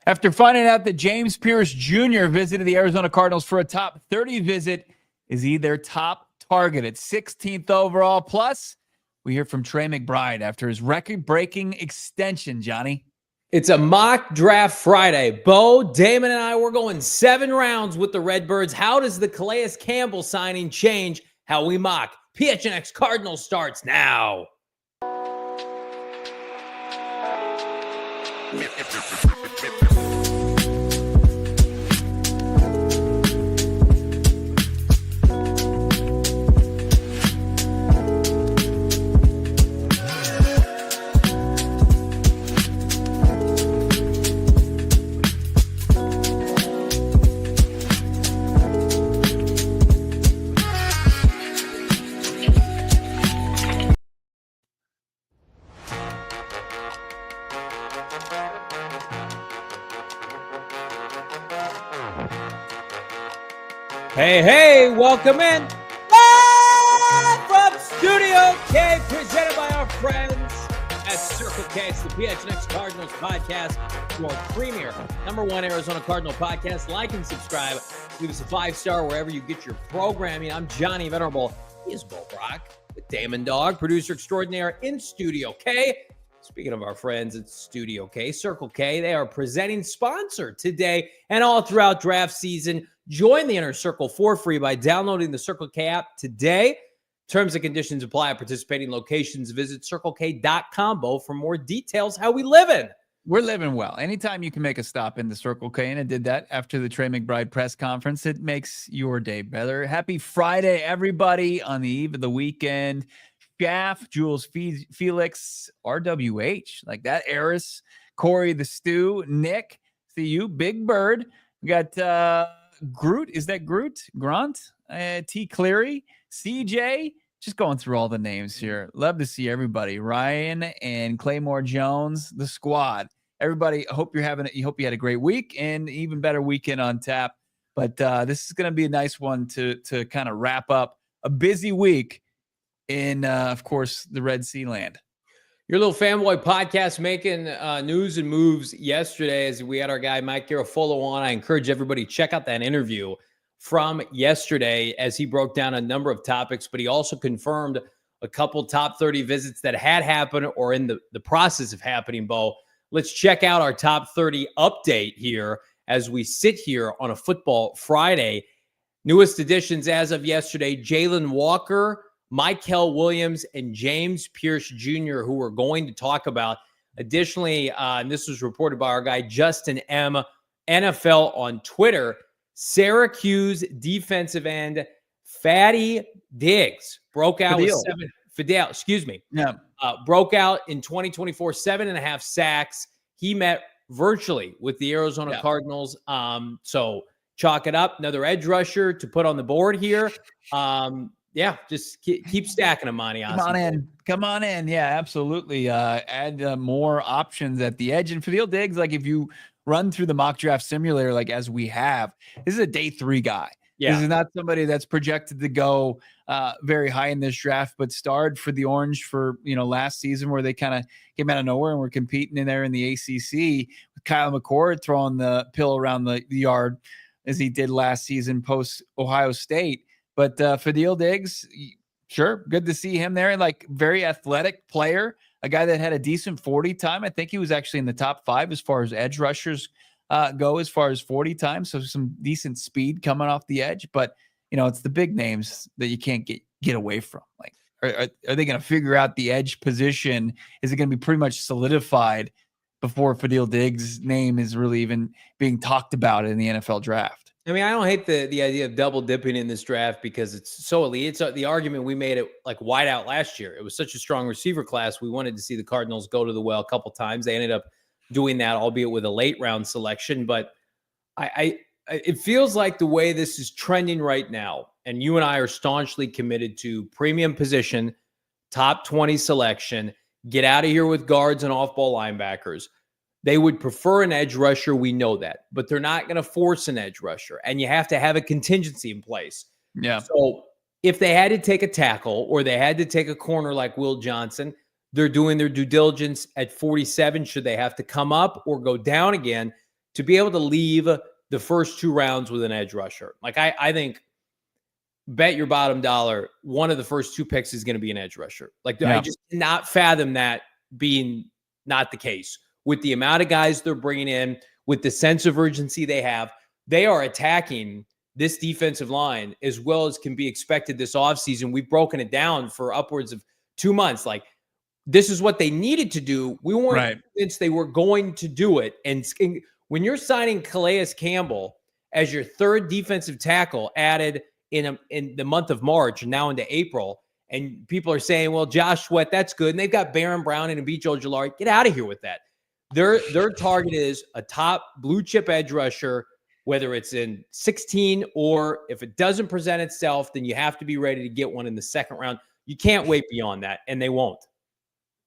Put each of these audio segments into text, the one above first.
After finding out that James Pearce Jr. visited the Arizona Cardinals for a top 30 visit, is he their top target at 16th overall? Plus, we hear from Trey McBride after his record-breaking extension, Johnny. It's a mock draft Friday. Bo, Damon, and I, we're going 7 rounds with the Redbirds. How does the Calais Campbell signing change how we mock? PHNX Cardinals starts now. Hey, welcome in. Live from Studio K, presented by our friends at Circle K. It's the PHNX Cardinals podcast, your premier #1 Arizona Cardinal podcast. Like and subscribe. Leave us a 5-star wherever you get your programming. I'm Johnny Venerable. He is Brack with Damon, Dawg, producer extraordinaire in Studio K. Speaking of our friends at Studio K, Circle K, they are presenting sponsor today and all throughout draft season. Join the Inner Circle for free by downloading the Circle K app today. Terms and conditions apply at participating locations. Visit CircleK.com, Bo, for more details. How we living? We're living well. Anytime you can make a stop in the Circle K, and I did that after the Trey McBride press conference, it makes your day better. Happy Friday, everybody, on the eve of the weekend. Shaft, Jules Felix, RWH, like that, Eris, Corey the Stew, Nick, see you, Big Bird. We got Groot, is that Groot? Grant, T. Cleary, CJ, just going through all the names here. Love to see everybody. Ryan and Claymore Jones, the squad. Everybody, I hope you had a great week and even better weekend on tap. But this is going to be a nice one to kind of wrap up a busy week in, of course, the Red Sea land. Your little fanboy podcast making news and moves yesterday as we had our guy Mike Garafolo on. I encourage everybody to check out that interview from yesterday as he broke down a number of topics, but he also confirmed a couple top 30 visits that had happened or in the process of happening, Bo. Let's check out our top 30 update here as we sit here on a football Friday. Newest additions as of yesterday, Jalen Walker, Michael Williams, and James Pearce Jr., who we're going to talk about. Additionally, and this was reported by our guy Justin M. NFL on Twitter, Syracuse defensive end Fatty Diggs broke out Fidel, excuse me. Yeah. Broke out in 2024, 7.5 sacks. He met virtually with the Arizona Cardinals. So chalk it up. Another edge rusher to put on the board here. Yeah, just keep stacking them, Monti. Come on in. Yeah, absolutely. Add more options at the edge. And Fidel Diggs, like if you run through the mock draft simulator, like as we have, this is a day 3 guy. Yeah. This is not somebody that's projected to go very high in this draft, but starred for the Orange for, last season where they kind of came out of nowhere and were competing in there in the ACC with Kyle McCord throwing the pill around the yard as he did last season post Ohio State. But Fidel Diggs, sure, good to see him there. And like very athletic player, a guy that had a decent 40 time. I think he was actually in the top 5 as far as edge rushers go, as far as 40 time. So some decent speed coming off the edge. But, it's the big names that you can't get away from. Like, are they going to figure out the edge position? Is it going to be pretty much solidified before Fidel Diggs' name is really even being talked about in the NFL draft? I mean, I don't hate the idea of double dipping in this draft because it's so elite. It's the argument we made it like wideout last year. It was such a strong receiver class. We wanted to see the Cardinals go to the well a couple times. They ended up doing that, albeit with a late round selection. But it feels like the way this is trending right now, and you and I are staunchly committed to premium position, top 20 selection, get out of here with guards and off-ball linebackers. They would prefer an edge rusher. We know that, but they're not going to force an edge rusher, and you have to have a contingency in place. Yeah. So if they had to take a tackle or they had to take a corner like Will Johnson, they're doing their due diligence at 47. Should they have to come up or go down again? to be able to leave the first 2 rounds with an edge rusher. Like I think bet your bottom dollar one of the first 2 picks is going to be an edge rusher. Like I just cannot fathom that being not the case with the amount of guys they're bringing in, with the sense of urgency they have. They are attacking this defensive line as well as can be expected this offseason. We've broken it down for upwards of 2 months. Like, this is what they needed to do. We weren't convinced they were going to do it. And when you're signing Calais Campbell as your 3rd defensive tackle added in the month of March and now into April, and people are saying, well, Josh Sweat, that's good. And they've got Baron Brown and Embiid Ojulari. Get out of here with that. Their target is a top blue chip edge rusher, whether it's in 16 or if it doesn't present itself, then you have to be ready to get one in the 2nd round. You can't wait beyond that, and they won't.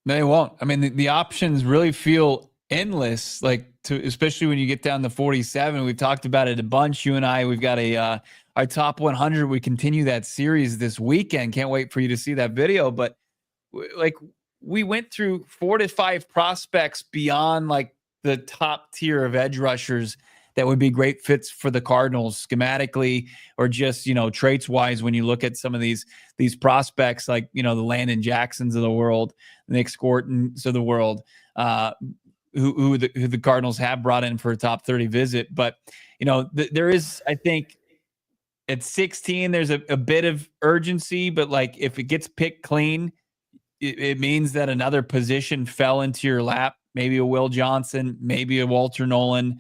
They won't. I mean, the options really feel endless, especially when you get down to 47. We've talked about it a bunch. You and I, we've got our top 100. We continue that series this weekend. Can't wait for you to see that video. But we went through 4 to 5 prospects beyond the top tier of edge rushers that would be great fits for the Cardinals schematically or just, traits wise. When you look at some of these prospects, the Landon Jacksons of the world, Nick Scortons of the world, who the Cardinals have brought in for a top 30 visit. But, there is, I think at 16, there's a bit of urgency, but if it gets picked clean, it means that another position fell into your lap, maybe a Will Johnson, maybe a Walter Nolan,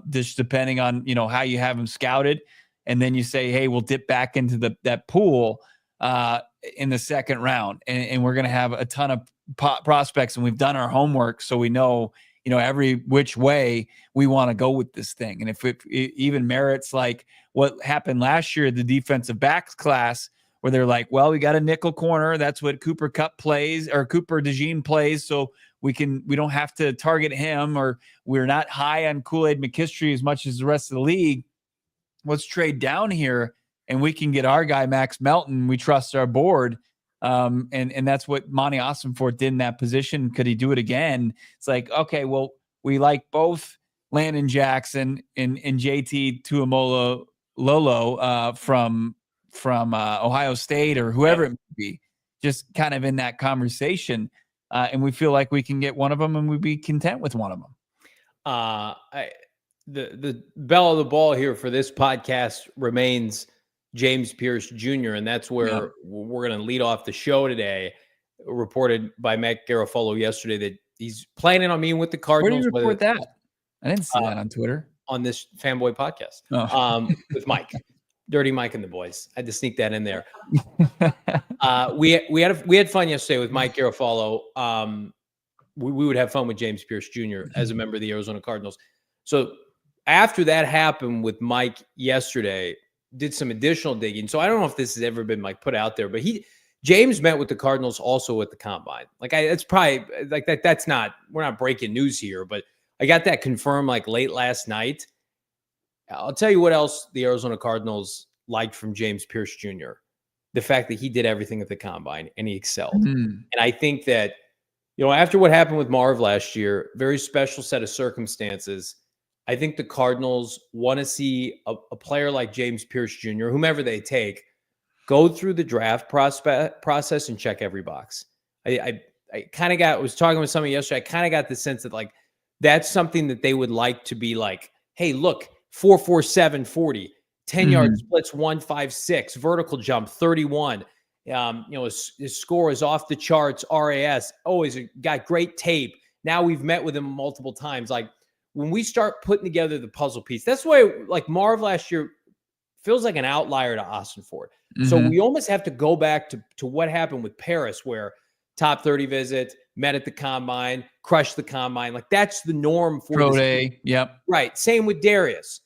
just depending on, how you have them scouted. And then you say, hey, we'll dip back into that pool in the 2nd round. And we're going to have a ton of prospects, and we've done our homework. So we know, every which way we want to go with this thing. And if it even merits what happened last year, the defensive backs class, where they're like, well, we got a nickel corner. That's what Cooper Kupp plays, or Cooper DeJean plays. So we don't have to target him, or we're not high on Kool-Aid McKinstry as much as the rest of the league. Let's trade down here and we can get our guy, Max Melton. We trust our board. And that's what Monti Ossenfort did in that position. Could he do it again? It's okay, well, we like both Landon Jackson and JT Tuimoloau from Ohio State, or whoever it may be, just kind of in that conversation. And we feel like we can get one of them, and we'd be content with one of them. The bell of the ball here for this podcast remains James Pearce Jr., and that's where we're going to lead off the show today. Reported by Matt Garofalo yesterday that he's planning on meeting with the Cardinals. Where did you report that? I didn't see that on Twitter. On this Fanboy podcast with Mike. Dirty Mike and the boys. I had to sneak that in there. We had fun yesterday with Mike Garofalo. We would have fun with James Pearce Jr. as a member of the Arizona Cardinals. So after that happened with Mike yesterday, did some additional digging. So I don't know if this has ever been put out there, but James met with the Cardinals also at the combine. It's probably that's not, we're not breaking news here, but I got that confirmed late last night. I'll tell you what else the Arizona Cardinals liked from James Pearce Jr. The fact that he did everything at the combine and he excelled. And I think that, after what happened with Marv last year, very special set of circumstances, I think the Cardinals want to see a player like James Pearce Jr., whomever they take, go through the draft process and check every box. I kind of was talking with somebody yesterday. I kind of got the sense that that's something that they would like to be hey, look, 4.47 40, 10-yard splits 1.56, vertical jump 31. His score is off the charts. RAS. He's got great tape. Now we've met with him multiple times. When we start putting together the puzzle piece, that's why Marv last year feels like an outlier to Ossenfort. So we almost have to go back to what happened with Paris, where top 30 visit, met at the combine, crushed the combine. That's the norm for Pro day. Yep. Right. Same with Darius.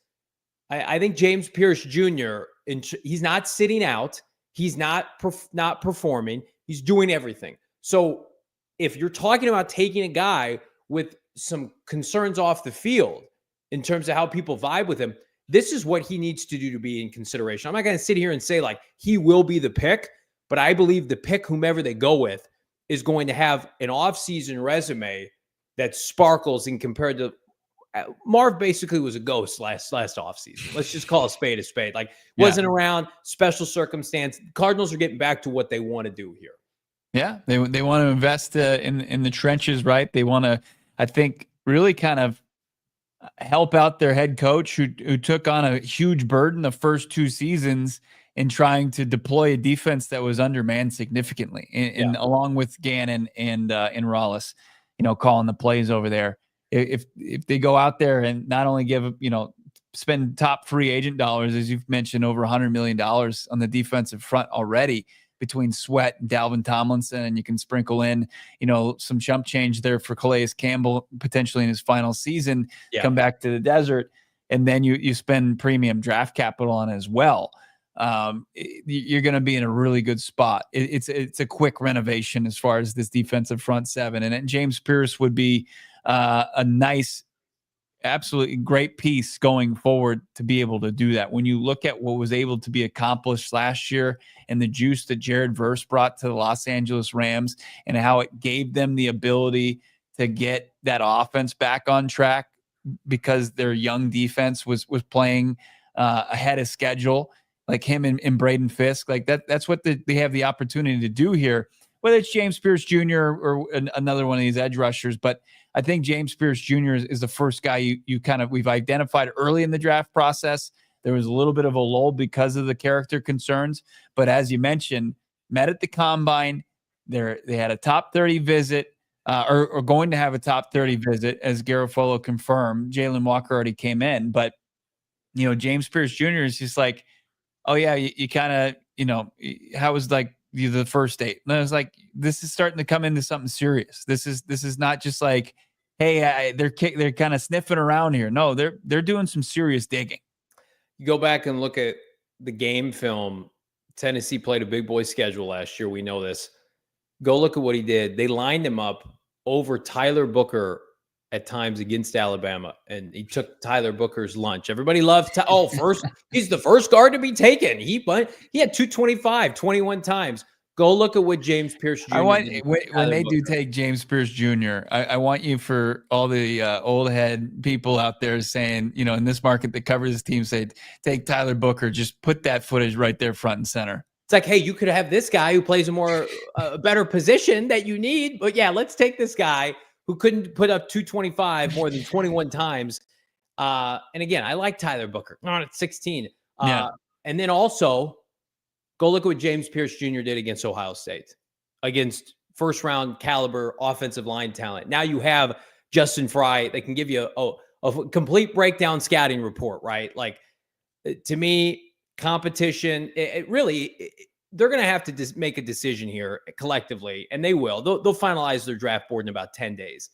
I think James Pearce Jr., he's not sitting out. He's not performing. He's doing everything. So if you're talking about taking a guy with some concerns off the field in terms of how people vibe with him, this is what he needs to do to be in consideration. I'm not going to sit here and say he will be the pick, but I believe the pick, whomever they go with, is going to have an offseason resume that sparkles in compared to Marv basically was a ghost last offseason. Let's just call a spade a spade. Like, wasn't around, special circumstance. Cardinals are getting back to what they want to do here. Yeah, they want to invest in the trenches, right? They want to, I think, really kind of help out their head coach who took on a huge burden the first 2 seasons in trying to deploy a defense that was undermanned significantly, and along with Gannon and Rallis, calling the plays over there. If they go out there and not only give, spend top free agent dollars, as you've mentioned, over $100 million on the defensive front already between Sweat and Dalvin Tomlinson, and you can sprinkle in, some chump change there for Calais Campbell potentially in his final season, come back to the desert, and then you spend premium draft capital on it as well. You're going to be in a really good spot. It's a quick renovation as far as this defensive front seven, and James Pearce would be a nice, absolutely great piece going forward to be able to do that. When you look at what was able to be accomplished last year and the juice that Jared Verse brought to the Los Angeles Rams and how it gave them the ability to get that offense back on track because their young defense was playing ahead of schedule, like him and Braden Fisk, like that's what they have the opportunity to do here, whether it's James Pearce Jr. or another one of these edge rushers. But I think James Pearce Jr. is the first guy we've identified early in the draft process. There was a little bit of a lull because of the character concerns, but as you mentioned, met at the combine. They had a top 30 visit, or going to have a top 30 visit, as Garofalo confirmed. Jalen Walker already came in, but James Pearce Jr. is just like, oh yeah, you kind of, how was like the first date? And I was like, this is starting to come into something serious. This is not just like, hey, they're kind of sniffing around here. No, they're doing some serious digging. You go back and look at the game film. Tennessee played a big boy schedule last year. We know this. Go look at what he did. They lined him up over Tyler Booker at times against Alabama, and he took Tyler Booker's lunch. Everybody loved first. He's the first guard to be taken. He had 225 21 times. Go look at what James Pearce Jr. When they do take James Pearce Jr., I want you, for all the old head people out there saying, in this market that covers this team, say, take Tyler Booker, just put that footage right there front and center. It's like, hey, you could have this guy who plays a better position that you need, but yeah, let's take this guy who couldn't put up 225 more than 21 times. And again, I like Tyler Booker on at 16. And then also, go look at what James Pearce Jr. did against Ohio State, against first-round caliber offensive line talent. Now you have Justin Fry. They can give you a complete breakdown scouting report, right? Like, to me, competition, they're going to have to make a decision here collectively, and they will. They'll finalize their draft board in about 10 days.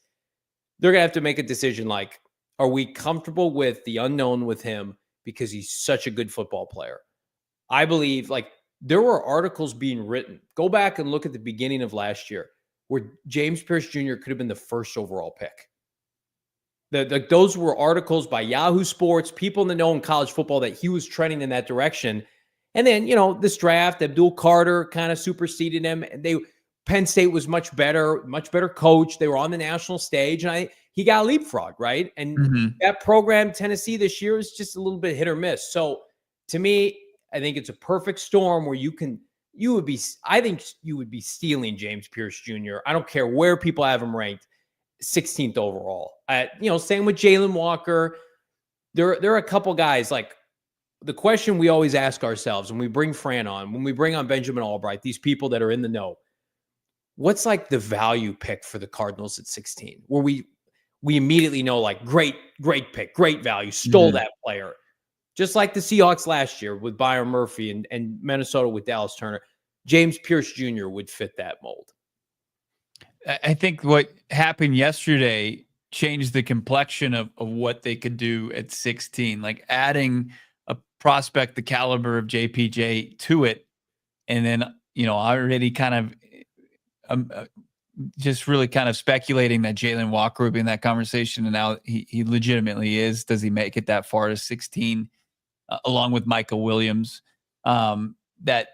They're going to have to make a decision like, are we comfortable with the unknown with him because he's such a good football player? I believe, like, there were articles being written. Go back and look at the beginning of last year where James Pearce Jr. could have been the first overall pick. Those were articles by Yahoo Sports, people in the know in college football, that he was trending in that direction. And then, this draft, Abdul Carter kind of superseded him. And Penn State was much better coach. They were on the national stage, and he got leapfrogged, right? And that program, Tennessee, this year is just a little bit hit or miss. So to me, I think it's a perfect storm where you would be stealing James Pearce Jr. I don't care where people have him ranked, 16th overall. Same with Jalen Walker. There are a couple guys, like, the question we always ask ourselves when we bring Fran on, when we bring on Benjamin Albright, these people that are in the know, what's like the value pick for the Cardinals at 16, where we immediately know, like, great pick, great value, stole that player. Just like the Seahawks last year with Byron Murphy and Minnesota with Dallas Turner, James Pearce Jr. would fit that mold. I think what happened yesterday changed the complexion of what they could do at 16, like adding a prospect the caliber of JPJ to it. And then, already kind of just really kind of speculating that Jalen Walker would be in that conversation. And now he legitimately is. Does he make it that far to 16? Along with Michael Williams, that,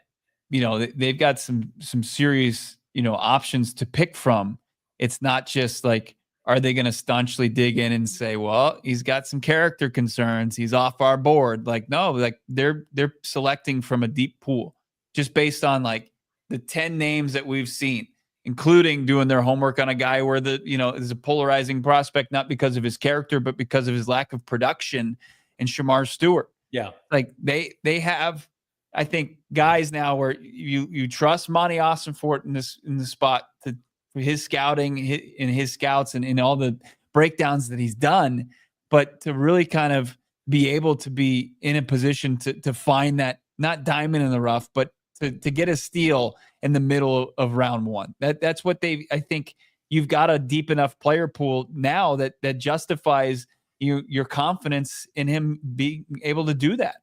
they've got some serious, options to pick from. It's not just like, are they going to staunchly dig in and say, well, he's got some character concerns, he's off our board? Like, no, like they're selecting from a deep pool just based on like the 10 names that we've seen, including doing their homework on a guy where is a polarizing prospect, not because of his character, but because of his lack of production, in Shamar Stewart. Yeah. Like they have, I think, guys now where you trust Monti Ossenfort in the spot for his scouting and his scouts and in all the breakdowns that he's done, but to really kind of be able to be in a position to find that, not diamond in the rough, but to get a steal in the middle of round one. That's what I think you've got a deep enough player pool now that justifies your confidence in him being able to do that.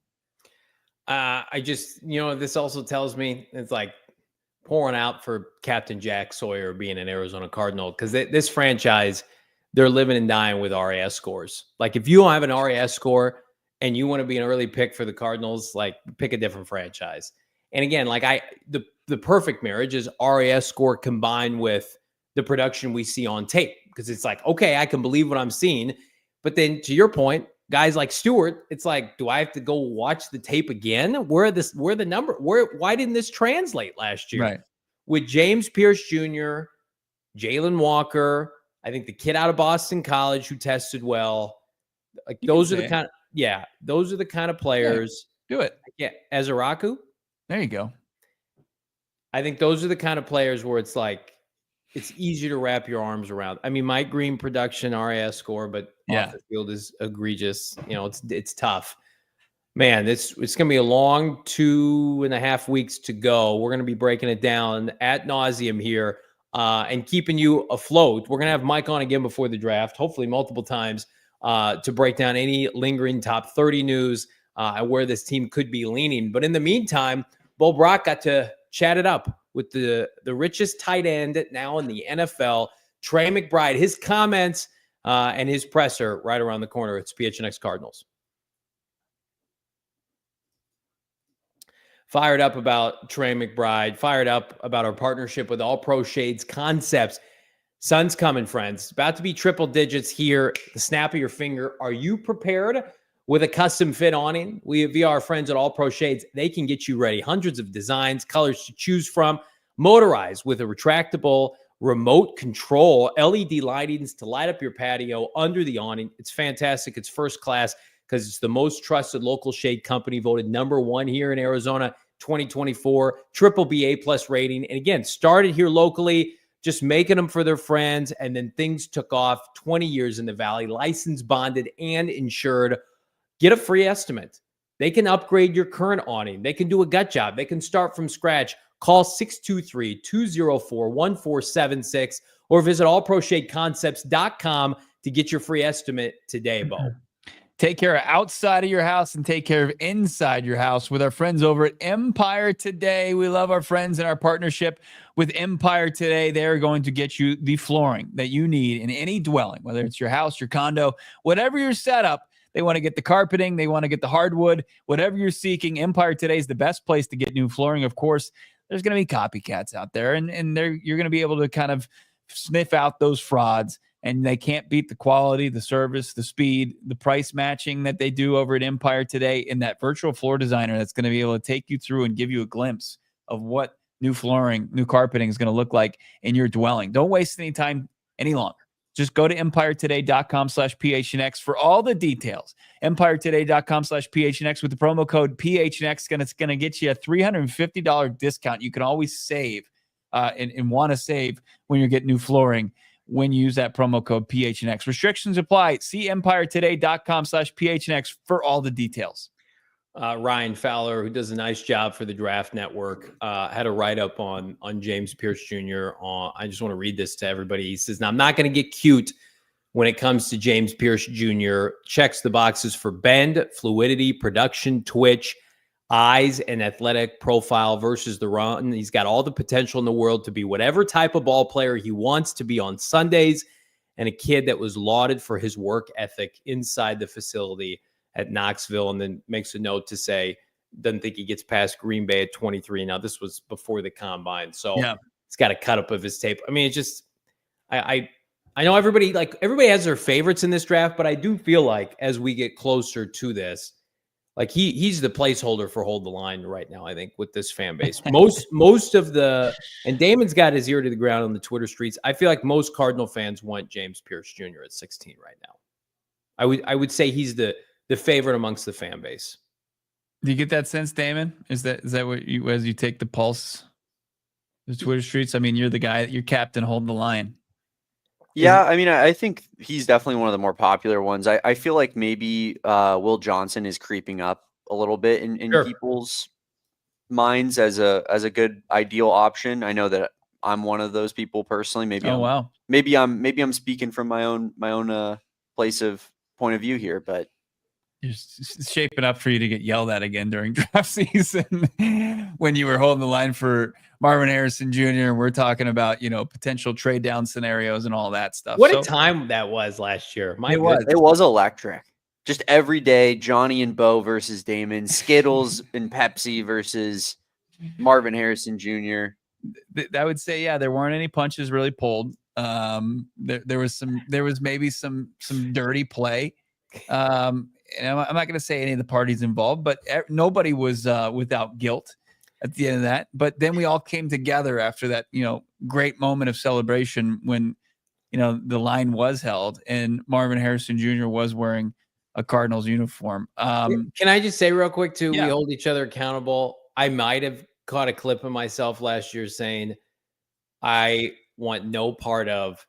I just, this also tells me it's like pouring out for Captain Jack Sawyer being an Arizona Cardinal, because this franchise, they're living and dying with RAS scores. Like if you don't have an RAS score and you want to be an early pick for the Cardinals, like pick a different franchise. And again, like the perfect marriage is RAS score combined with the production we see on tape, because it's like, okay, I can believe what I'm seeing. But then to your point, guys like Stewart, it's like, do I have to go watch the tape again? Why didn't this translate last year? Right. With James Pearce Jr., Jalen Walker, I think the kid out of Boston College who tested well. Like those are the kind of players. Yeah, do it. Yeah, Azaraku. There you go. I think those are the kind of players where it's like, it's easier to wrap your arms around. I mean, Mike Green production RAS score, but off the field is egregious. It's tough. Man, it's going to be a long 2.5 weeks to go. We're going to be breaking it down ad nauseum here and keeping you afloat. We're going to have Mike on again before the draft, hopefully multiple times, to break down any lingering top 30 news and where this team could be leaning. But in the meantime, Bo Brack got to chat it up with the richest tight end now in the NFL, Trey McBride. His comments and his presser right around the corner. It's PHNX Cardinals. Fired up about Trey McBride. Fired up about our partnership with All Pro Shades Concepts. Sun's coming, friends. About to be triple digits here. The snap of your finger. Are you prepared with a custom fit awning? Via our friends at All Pro Shades, they can get you ready. Hundreds of designs, colors to choose from. Motorized with a retractable remote control, LED lightings to light up your patio under the awning. It's fantastic. It's first class because it's the most trusted local shade company, voted #1 here in Arizona 2024, triple BA+ rating. And again, started here locally, just making them for their friends. And then things took off. 20 years in the Valley, licensed, bonded, and insured. Get a free estimate. They can upgrade your current awning. They can do a gut job. They can start from scratch. Call 623-204-1476 or visit allproshadeconcepts.com to get your free estimate today, Bo. Take care of outside of your house and take care of inside your house with our friends over at Empire Today. We love our friends and our partnership with Empire Today. They're going to get you the flooring that you need in any dwelling, whether it's your house, your condo, whatever your setup. They want to get the carpeting. They want to get the hardwood, whatever you're seeking. Empire Today is the best place to get new flooring. Of course, there's going to be copycats out there, and you're going to be able to kind of sniff out those frauds, and they can't beat the quality, the service, the speed, the price matching that they do over at Empire Today, and that virtual floor designer that's going to be able to take you through and give you a glimpse of what new flooring, new carpeting is going to look like in your dwelling. Don't waste any time any longer. Just go to empiretoday.com/PHNX for all the details. Empiretoday.com/PHNX with the promo code PHNX. It's going to get you a $350 discount. You can always save and want to save when you're getting new flooring when you use that promo code PHNX. Restrictions apply. See empiretoday.com/PHNX for all the details. Ryan Fowler, who does a nice job for the Draft Network, had a write-up on James Pearce Jr. I just want to read this to everybody. He says, now, I'm not going to get cute when it comes to James Pearce Jr. Checks the boxes for bend, fluidity, production, twitch, eyes, and athletic profile versus the run. He's got all the potential in the world to be whatever type of ball player he wants to be on Sundays, and a kid that was lauded for his work ethic inside the facility at Knoxville, and then makes a note to say doesn't think he gets past Green Bay at 23. Now, this was before the combine, so He's got a cut up of his tape. I mean, it's just I I know everybody has their favorites in this draft, but I do feel like as we get closer to this, like he's the placeholder for hold the line right now, I think, with this fan base. Most of and Damon's got his ear to the ground on the Twitter streets. I feel like most Cardinal fans want James Pearce Jr. at 16 right now. I would say he's the favorite amongst the fan base. Do you get that sense, Damon? Is that what you, as you take the pulse, the Twitter streets? I mean, you're the guy, you're captain holding the line. Yeah, I mean, I think he's definitely one of the more popular ones. I feel like maybe Will Johnson is creeping up a little bit in people's minds as a good ideal option. I know that I'm one of those people personally. Maybe maybe I'm speaking from my own place of point of view here, but it's shaping up for you to get yelled at again during draft season when you were holding the line for Marvin Harrison Jr. and we're talking about, potential trade down scenarios and all that stuff. What a time that was last year. It was electric. Just every day, Johnny and Bo versus Damon, Skittles and Pepsi versus Marvin Harrison Jr. I would say, yeah, there weren't any punches really pulled. There was maybe some dirty play. And I'm not going to say any of the parties involved, but nobody was without guilt at the end of that. But then we all came together after that, great moment of celebration when, the line was held and Marvin Harrison Jr. was wearing a Cardinals uniform. Can I just say real quick too, we hold each other accountable. I might have caught a clip of myself last year saying I want no part of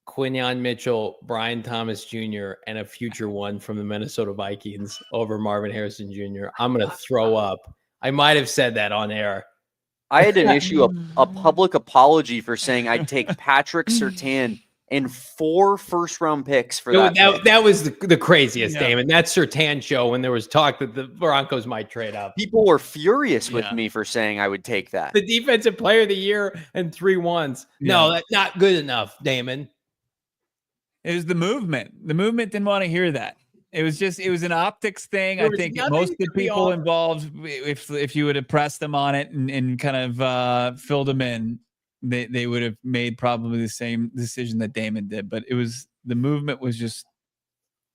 Quinyon Mitchell, Brian Thomas Jr., and a future one from the Minnesota Vikings over Marvin Harrison Jr. I'm going to throw up. I might have said that on air. I had to issue a public apology for saying I'd take Patrick Surtain and 4 first-round picks for that. That was the craziest, Damon. That Surtain show when there was talk that the Broncos might trade up. People were furious with me for saying I would take that. The defensive player of the year and 3 ones. No, that's not good enough, Damon. It was the movement. The movement didn't want to hear that. It was an optics thing. I think most of the people involved, if you would have pressed them on it and kind of filled them in, they would have made probably the same decision that Damon did. But the movement was just,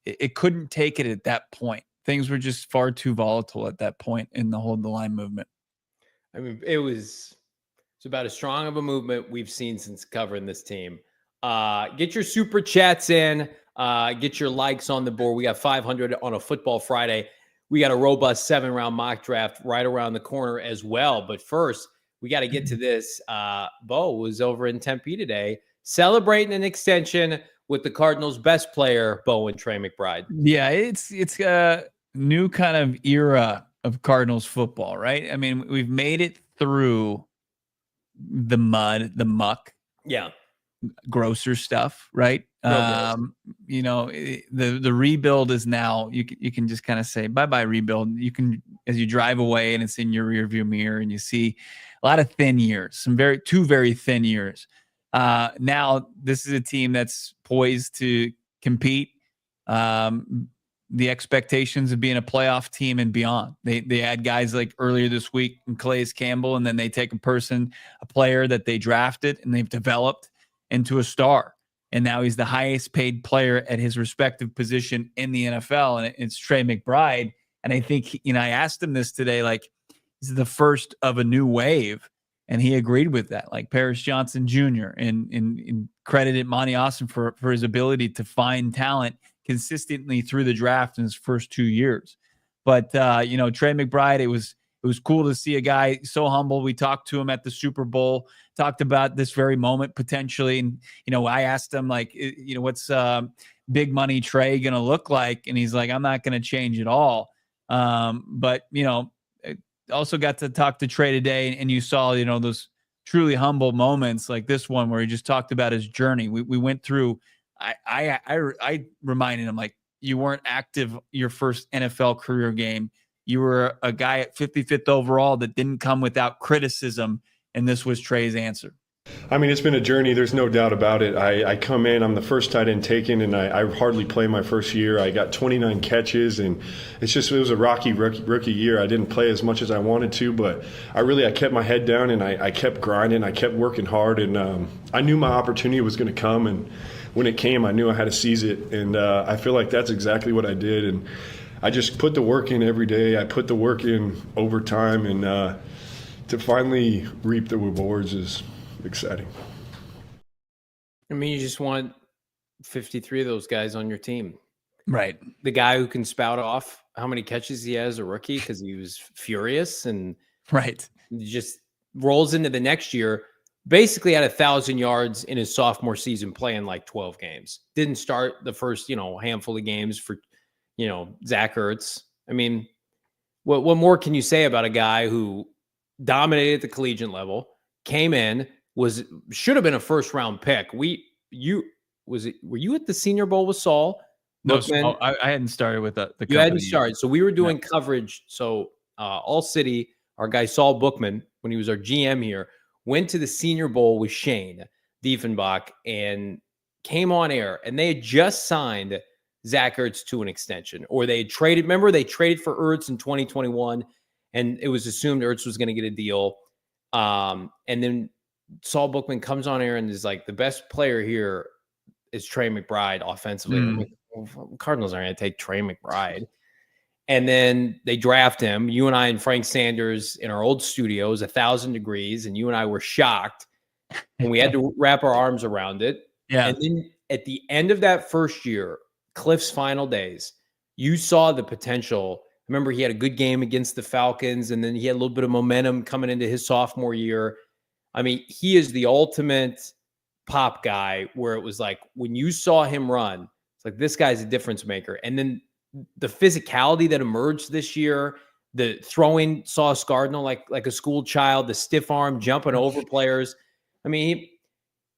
it couldn't take it at that point. Things were just far too volatile at that point in the hold the line movement. I mean, it's about as strong of a movement we've seen since covering this team. Get your super chats in, get your likes on the board. We got 500 on a Football Friday. We got a robust 7-round mock draft right around the corner as well. But first, we got to get to this. Bo was over in Tempe today celebrating an extension with the Cardinals' best player, Bo and Trey McBride. Yeah, it's a new kind of era of Cardinals football, right? I mean, we've made it through the mud, the muck. Yeah. Grosser stuff, right? The rebuild is now, you can just kind of say bye rebuild. You can, as you drive away and it's in your rearview mirror and you see a lot of thin years, two very thin years. Now this is a team that's poised to compete. The expectations of being a playoff team and beyond. They add guys like earlier this week in Calais Campbell, and then they take a player that they drafted and they've developed into a star. And now he's the highest paid player at his respective position in the NFL. And it's Trey McBride. And I think, I asked him this today, like, this is the first of a new wave. And he agreed with that, like Paris Johnson Jr. and credited Monti Ossenfort for his ability to find talent consistently through the draft in his first 2 years. But, Trey McBride, it was cool to see a guy so humble. We talked to him at the Super Bowl, talked about this very moment potentially. And, I asked him, like, what's big money Trey going to look like? And he's like, I'm not going to change at all. But, also got to talk to Trey today, and you saw, those truly humble moments like this one where he just talked about his journey. We went through, I reminded him, like, you weren't active your first NFL career game. You were a guy at 55th overall that didn't come without criticism, and this was Trey's answer. I mean, it's been a journey. There's no doubt about it. I come in, I'm the first tight end taken, and I hardly play my first year. I got 29 catches, and it was a rocky rookie year. I didn't play as much as I wanted to, but I kept my head down, and I kept grinding. I kept working hard, and I knew my opportunity was going to come, and when it came, I knew I had to seize it, and I feel like that's exactly what I did, and I just put the work in every day. I put the work in overtime, and to finally reap the rewards is exciting. I mean, you just want 53 of those guys on your team. Right. The guy who can spout off how many catches he has as a rookie because he was furious and just rolls into the next year, basically had 1,000 yards in his sophomore season playing like 12 games. Didn't start the first, handful of games for, Zach Ertz. I mean, what more can you say about a guy who dominated at the collegiate level, came in, should have been a first round pick. Were you at the Senior Bowl with Saul? No, I hadn't started with the You hadn't started. So we were doing coverage. So ALLCITY, our guy Saul Bookman, when he was our GM here, went to the Senior Bowl with Shane Diefenbach and came on air, and they had just signed Zach Ertz to an extension, or they had traded. Remember, they traded for Ertz in 2021, and it was assumed Ertz was going to get a deal. And then Saul Bookman comes on air and is like, the best player here is Trey McBride offensively. Like, Cardinals aren't going to take Trey McBride. And then they draft him. You and I and Frank Sanders in our old studios, 1,000 degrees, and you and I were shocked. And we had to wrap our arms around it. Yeah. And then at the end of that first year, Cliff's final days, you saw the potential. Remember, he had a good game against the Falcons, and then he had a little bit of momentum coming into his sophomore year. I mean, he is the ultimate pop guy where it was like, when you saw him run, it's like, this guy's a difference maker. And then the physicality that emerged this year, the throwing Sauce Gardner like a school child, the stiff arm jumping over players. I mean,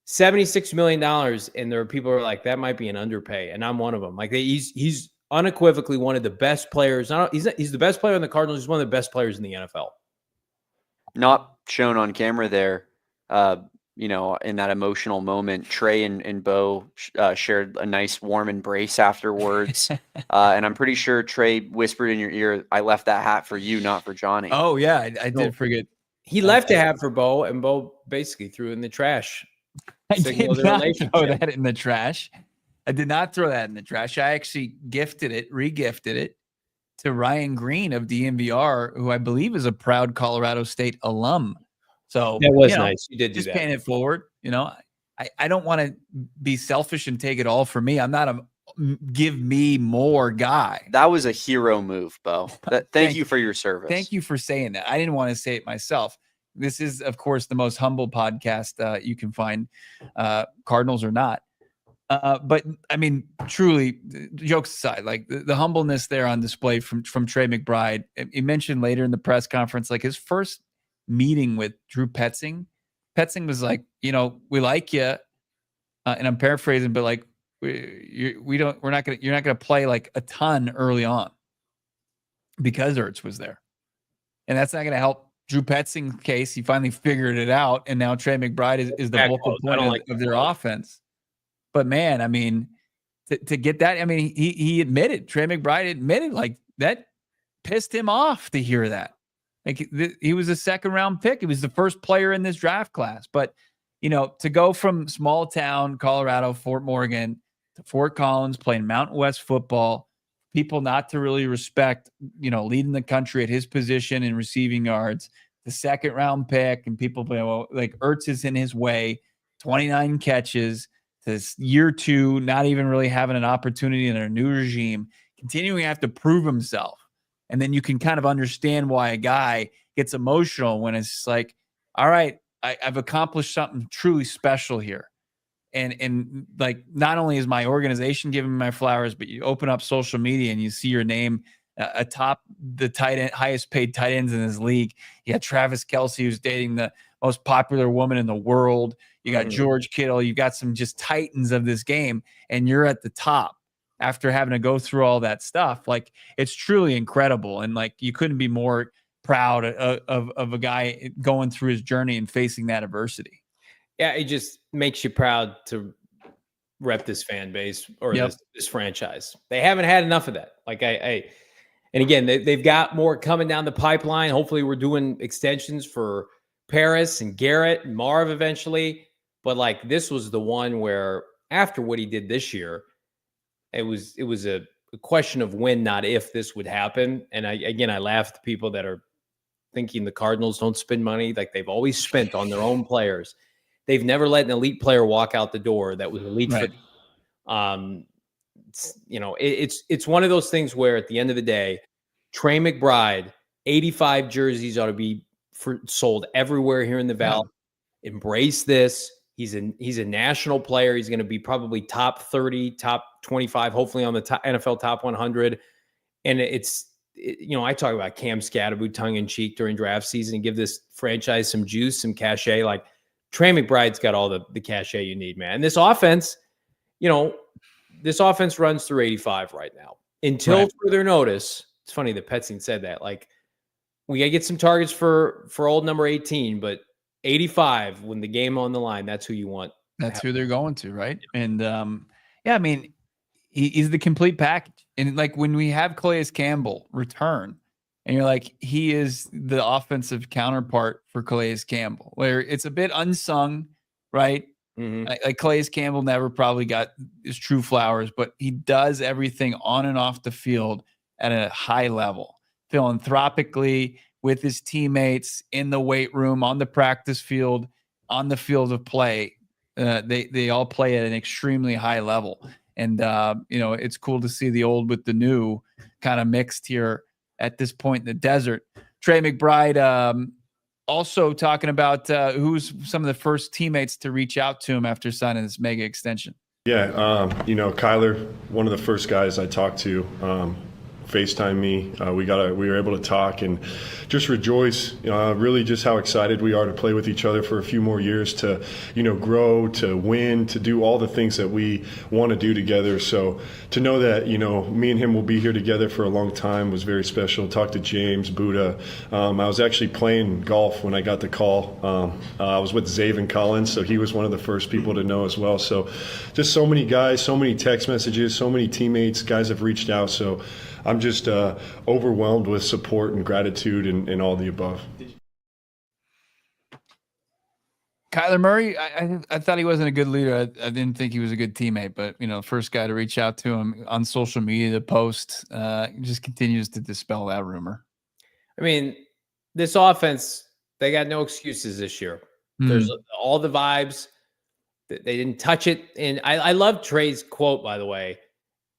$76 million, and there are people who are like, that might be an underpay, and I'm one of them. Like, he's unequivocally one of the best players. He's the best player in the Cardinals. He's one of the best players in the NFL. Not shown on camera there, in that emotional moment. Trey and Bo shared a nice warm embrace afterwards. And I'm pretty sure Trey whispered in your ear, I left that hat for you, not for Johnny. Oh, yeah, I did forget. He left a hat for Bo, and Bo basically threw it in the trash. I did not throw that in the trash. I did not throw that in the trash. I actually re-gifted it to Ryan Green of DMVR, who I believe is a proud Colorado State alum. So that was nice. You did do just that. paying it forward. I don't want to be selfish and take it all for me. I'm not a give me more guy. That was a hero move, Bo. Thank you for your service. Thank you for saying that. I didn't want to say it myself. This is, of course, the most humble podcast you can find, Cardinals or not. But I mean, truly, jokes aside, like the humbleness there on display from Trey McBride. He mentioned later in the press conference, like his first meeting with Drew Petzing. Petzing was like, we like you, and I'm paraphrasing, but like you're not gonna play like a ton early on because Ertz was there, and that's not gonna help Drew Petzing's case. He finally figured it out, and now Trey McBride is the vocal point of their offense. But man, I mean, to get that, I mean, he admitted, Trey McBride admitted, like, that pissed him off to hear that. Like, he was a second round pick. He was the first player in this draft class. But, to go from small town Colorado, Fort Morgan, to Fort Collins, playing Mountain West football, people not to really respect, leading the country at his position in receiving yards, the second round pick, and people, like, Ertz is in his way, 29 catches. This year two, not even really having an opportunity in a new regime, continuing to have to prove himself. And then you can kind of understand why a guy gets emotional when it's like, all right, I've accomplished something truly special here. And like, not only is my organization giving me my flowers, but you open up social media and you see your name atop the highest paid tight ends in this league. You got Travis Kelce, who's dating the most popular woman in the world. You got George Kittle. You got some just titans of this game, and you're at the top after having to go through all that stuff. Like, it's truly incredible. And like, you couldn't be more proud of a guy going through his journey and facing that adversity. Yeah, it just makes you proud to rep this fan base or this franchise. They haven't had enough of that. Like and again, they've got more coming down the pipeline. Hopefully we're doing extensions for Paris and Garrett and Marv eventually. But like this was the one where after what he did this year, it was a question of when, not if, this would happen. And I laugh at the people that are thinking the Cardinals don't spend money. Like they've always spent on their own players. They've never let an elite player walk out the door that was elite for them. It's one of those things where at the end of the day, Trey McBride, 85 jerseys ought to be sold everywhere here in the Valley. Yeah. Embrace this. He's a national player. He's going to be probably top 30, top 25, hopefully on the NFL top 100. And I talk about Cam Scatterboot tongue in cheek during draft season and give this franchise some juice, some cachet. Like Trey McBride's got all the cachet you need, man. And this offense, runs through 85 right now. Until further notice, it's funny that Petzing said that. Like, we got to get some targets for old number 18, but 85, when the game on the line, that's who you want. That's who they're going to, right? And, I mean, he's the complete package. And, like, when we have Calais Campbell return, and you're like, he is the offensive counterpart for Calais Campbell, where it's a bit unsung, right? Mm-hmm. Like Calais Campbell never probably got his true flowers, but he does everything on and off the field at a high level, philanthropically, with his teammates, in the weight room, on the practice field, on the field of play. They all play at an extremely high level. And, it's cool to see the old with the new kind of mixed here at this point in the desert. Trey McBride also talking about who's some of the first teammates to reach out to him after signing this mega extension. Yeah, Kyler, one of the first guys I talked to, FaceTime me. We were able to talk and just rejoice, really just how excited we are to play with each other for a few more years, to, grow, to win, to do all the things that we want to do together. So to know that, me and him will be here together for a long time was very special. Talked to James, Buddha. I was actually playing golf when I got the call. I was with Zaven Collins, so he was one of the first people to know as well. So just so many guys, so many text messages, so many teammates, guys have reached out. So I'm just overwhelmed with support and gratitude and all the above. Kyler Murray, I thought he wasn't a good leader. I didn't think he was a good teammate, but, first guy to reach out to him on social media, the post, just continues to dispel that rumor. I mean, this offense, they got no excuses this year. There's all the vibes. They didn't touch it. And I love Trey's quote, by the way,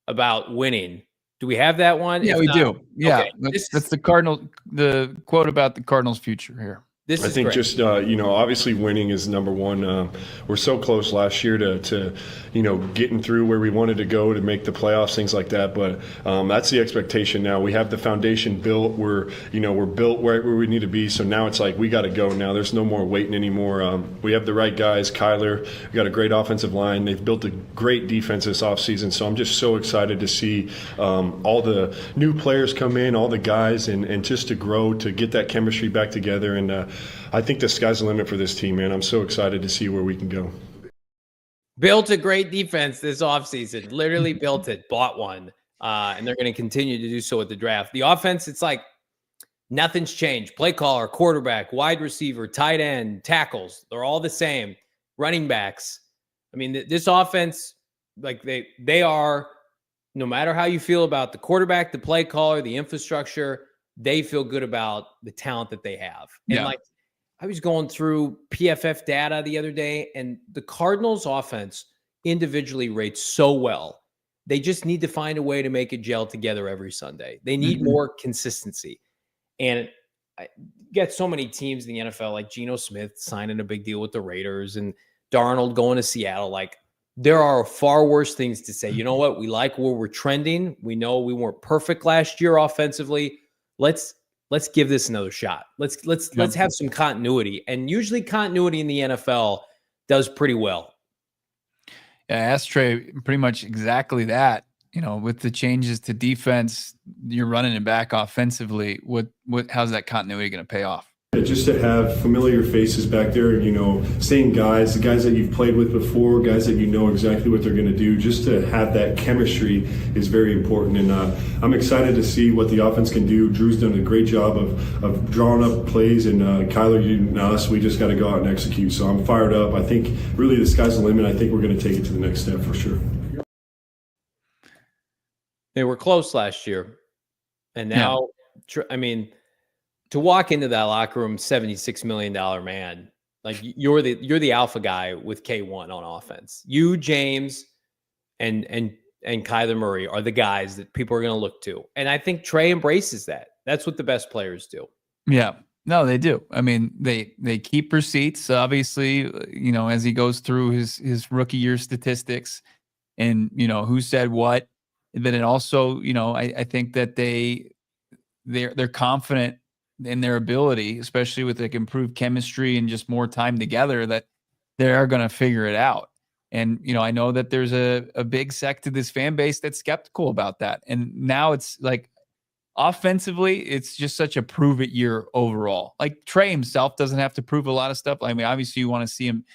about winning. Do we have that one? Yeah, we do. Yeah, okay. That's the quote about the Cardinals' future here. I think just, obviously winning is number one. We're so close last year to getting through where we wanted to go to make the playoffs, things like that. But that's the expectation now. We have the foundation built. We're built where we need to be. So now it's like we got to go now. There's no more waiting anymore. We have the right guys. Kyler, we got a great offensive line. They've built a great defense this offseason. So I'm just so excited to see all the new players come in, all the guys, and just to grow, to get that chemistry back together. And I think the sky's the limit for this team, man. I'm so excited to see where we can go. Built a great defense this offseason. Literally built it, bought one. And they're going to continue to do so at the draft. The offense, it's like nothing's changed. Play caller, quarterback, wide receiver, tight end, tackles. They're all the same. Running backs. I mean, this offense, like they are, no matter how you feel about the quarterback, the play caller, the infrastructure, they feel good about the talent that they have. And like, I was going through PFF data the other day, and the Cardinals offense individually rates so well. They just need to find a way to make it gel together every Sunday. They need more consistency. And I get so many teams in the NFL, like Geno Smith signing a big deal with the Raiders and Darnold going to Seattle. Like, there are far worse things to say. You know what? We like where we're trending. We know we weren't perfect last year offensively. Let's give this another shot. Let's have some continuity. And usually continuity in the NFL does pretty well. Yeah, I asked Trey pretty much exactly that. With the changes to defense, you're running it back offensively. How's that continuity going to pay off? Just to have familiar faces back there, same guys, the guys that you've played with before, guys that you know exactly what they're going to do, just to have that chemistry is very important. And I'm excited to see what the offense can do. Drew's done a great job of drawing up plays, and Kyler, you and us, we just got to go out and execute. So I'm fired up. I think really the sky's the limit. I think we're going to take it to the next step for sure. They were close last year. And now, to walk into that locker room, $76 million man, like you're the alpha guy with K1 on offense. You, James, and Kyler Murray are the guys that people are going to look to. And I think Trey embraces that. That's what the best players do. Yeah. No, they do. I mean, they keep receipts, obviously, as he goes through his rookie year statistics and, who said what. But it also, I think that they're confident in their ability, especially with like improved chemistry and just more time together, that they are going to figure it out. And, I know that there's a big sect of this fan base that's skeptical about that. And now it's like offensively, it's just such a prove it year overall. Like Trey himself doesn't have to prove a lot of stuff. I mean, obviously you want to see him,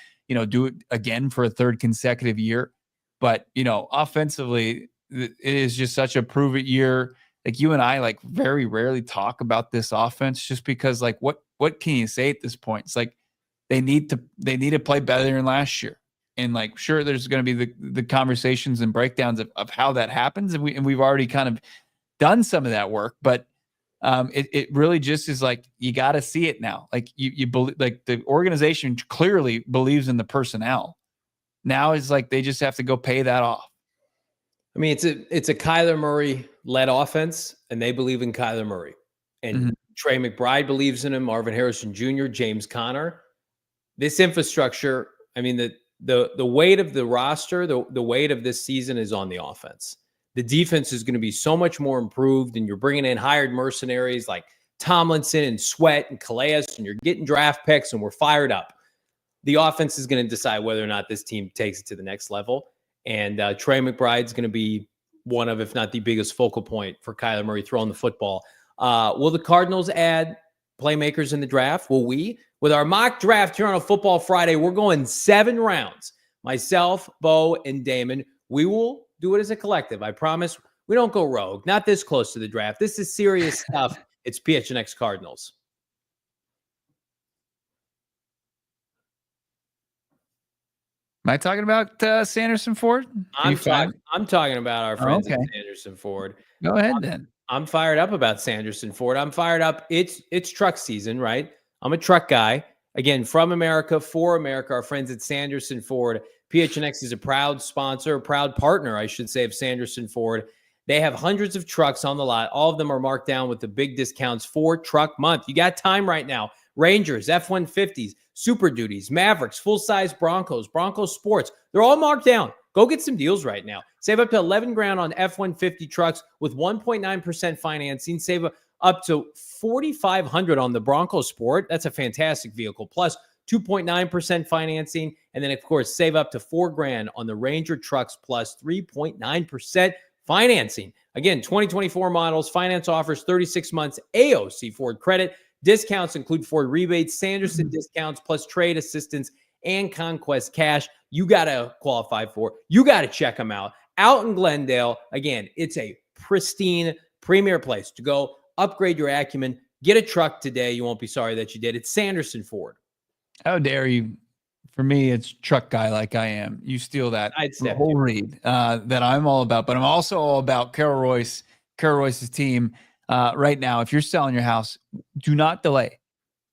do it again for a third consecutive year. But, offensively, it is just such a prove it year. Like you and I like very rarely talk about this offense just because like what can you say at this point? It's like they need to play better than last year. And like sure there's going to be the conversations and breakdowns of how that happens, and we've already kind of done some of that work, but it really just is like you got to see it now. Like you believe, like the organization clearly believes in the personnel. Now it's like they just have to go pay that off. I mean, it's a Kyler Murray led offense, and they believe in Kyler Murray. And Trey McBride believes in him, Marvin Harrison Jr., James Conner. This infrastructure, I mean, the weight of the roster, the weight of this season is on the offense. The defense is going to be so much more improved, and you're bringing in hired mercenaries like Tomlinson and Sweat and Calais, and you're getting draft picks, and we're fired up. The offense is going to decide whether or not this team takes it to the next level. And Trey McBride's going to be one of, if not the biggest focal point for Kyler Murray throwing the football. Will the Cardinals add playmakers in the draft? Will we? With our mock draft here on a Football Friday, we're going 7 rounds. Myself, Bo, and Damon. We will do it as a collective. I promise we don't go rogue. Not this close to the draft. This is serious stuff. It's PHNX Cardinals. Am I talking about Sanderson Ford? I'm talking about our friends at Sanderson Ford. Go ahead then. I'm fired up about Sanderson Ford. I'm fired up. It's truck season, right? I'm a truck guy. Again, from America, for America, our friends at Sanderson Ford. PHNX is a proud sponsor, proud partner, I should say, of Sanderson Ford. They have hundreds of trucks on the lot. All of them are marked down with the big discounts for Truck Month. You got time right now. Rangers, F-150s, Super Duties, Mavericks, full-size Broncos, Bronco Sports. They're all marked down. Go get some deals right now. Save up to $11,000 on F-150 trucks with 1.9% financing. Save up to $4,500 on the Bronco Sport. That's a fantastic vehicle. Plus 2.9% financing. And then, of course, save up to $4,000 on the Ranger trucks plus 3.9% financing. Again, 2024 models, finance offers 36 months AOC Ford credit. Discounts include Ford rebates, Sanderson discounts, plus trade assistance and Conquest cash. You got to qualify for. You got to check them out. Out in Glendale, again, it's a pristine, premier place to go upgrade your acumen. Get a truck today. You won't be sorry that you did. It's Sanderson Ford. How dare you? For me, it's truck guy like I am. You steal that whole read that I'm all about. But I'm also all about Carol Royce's team. Right now, if you're selling your house, do not delay.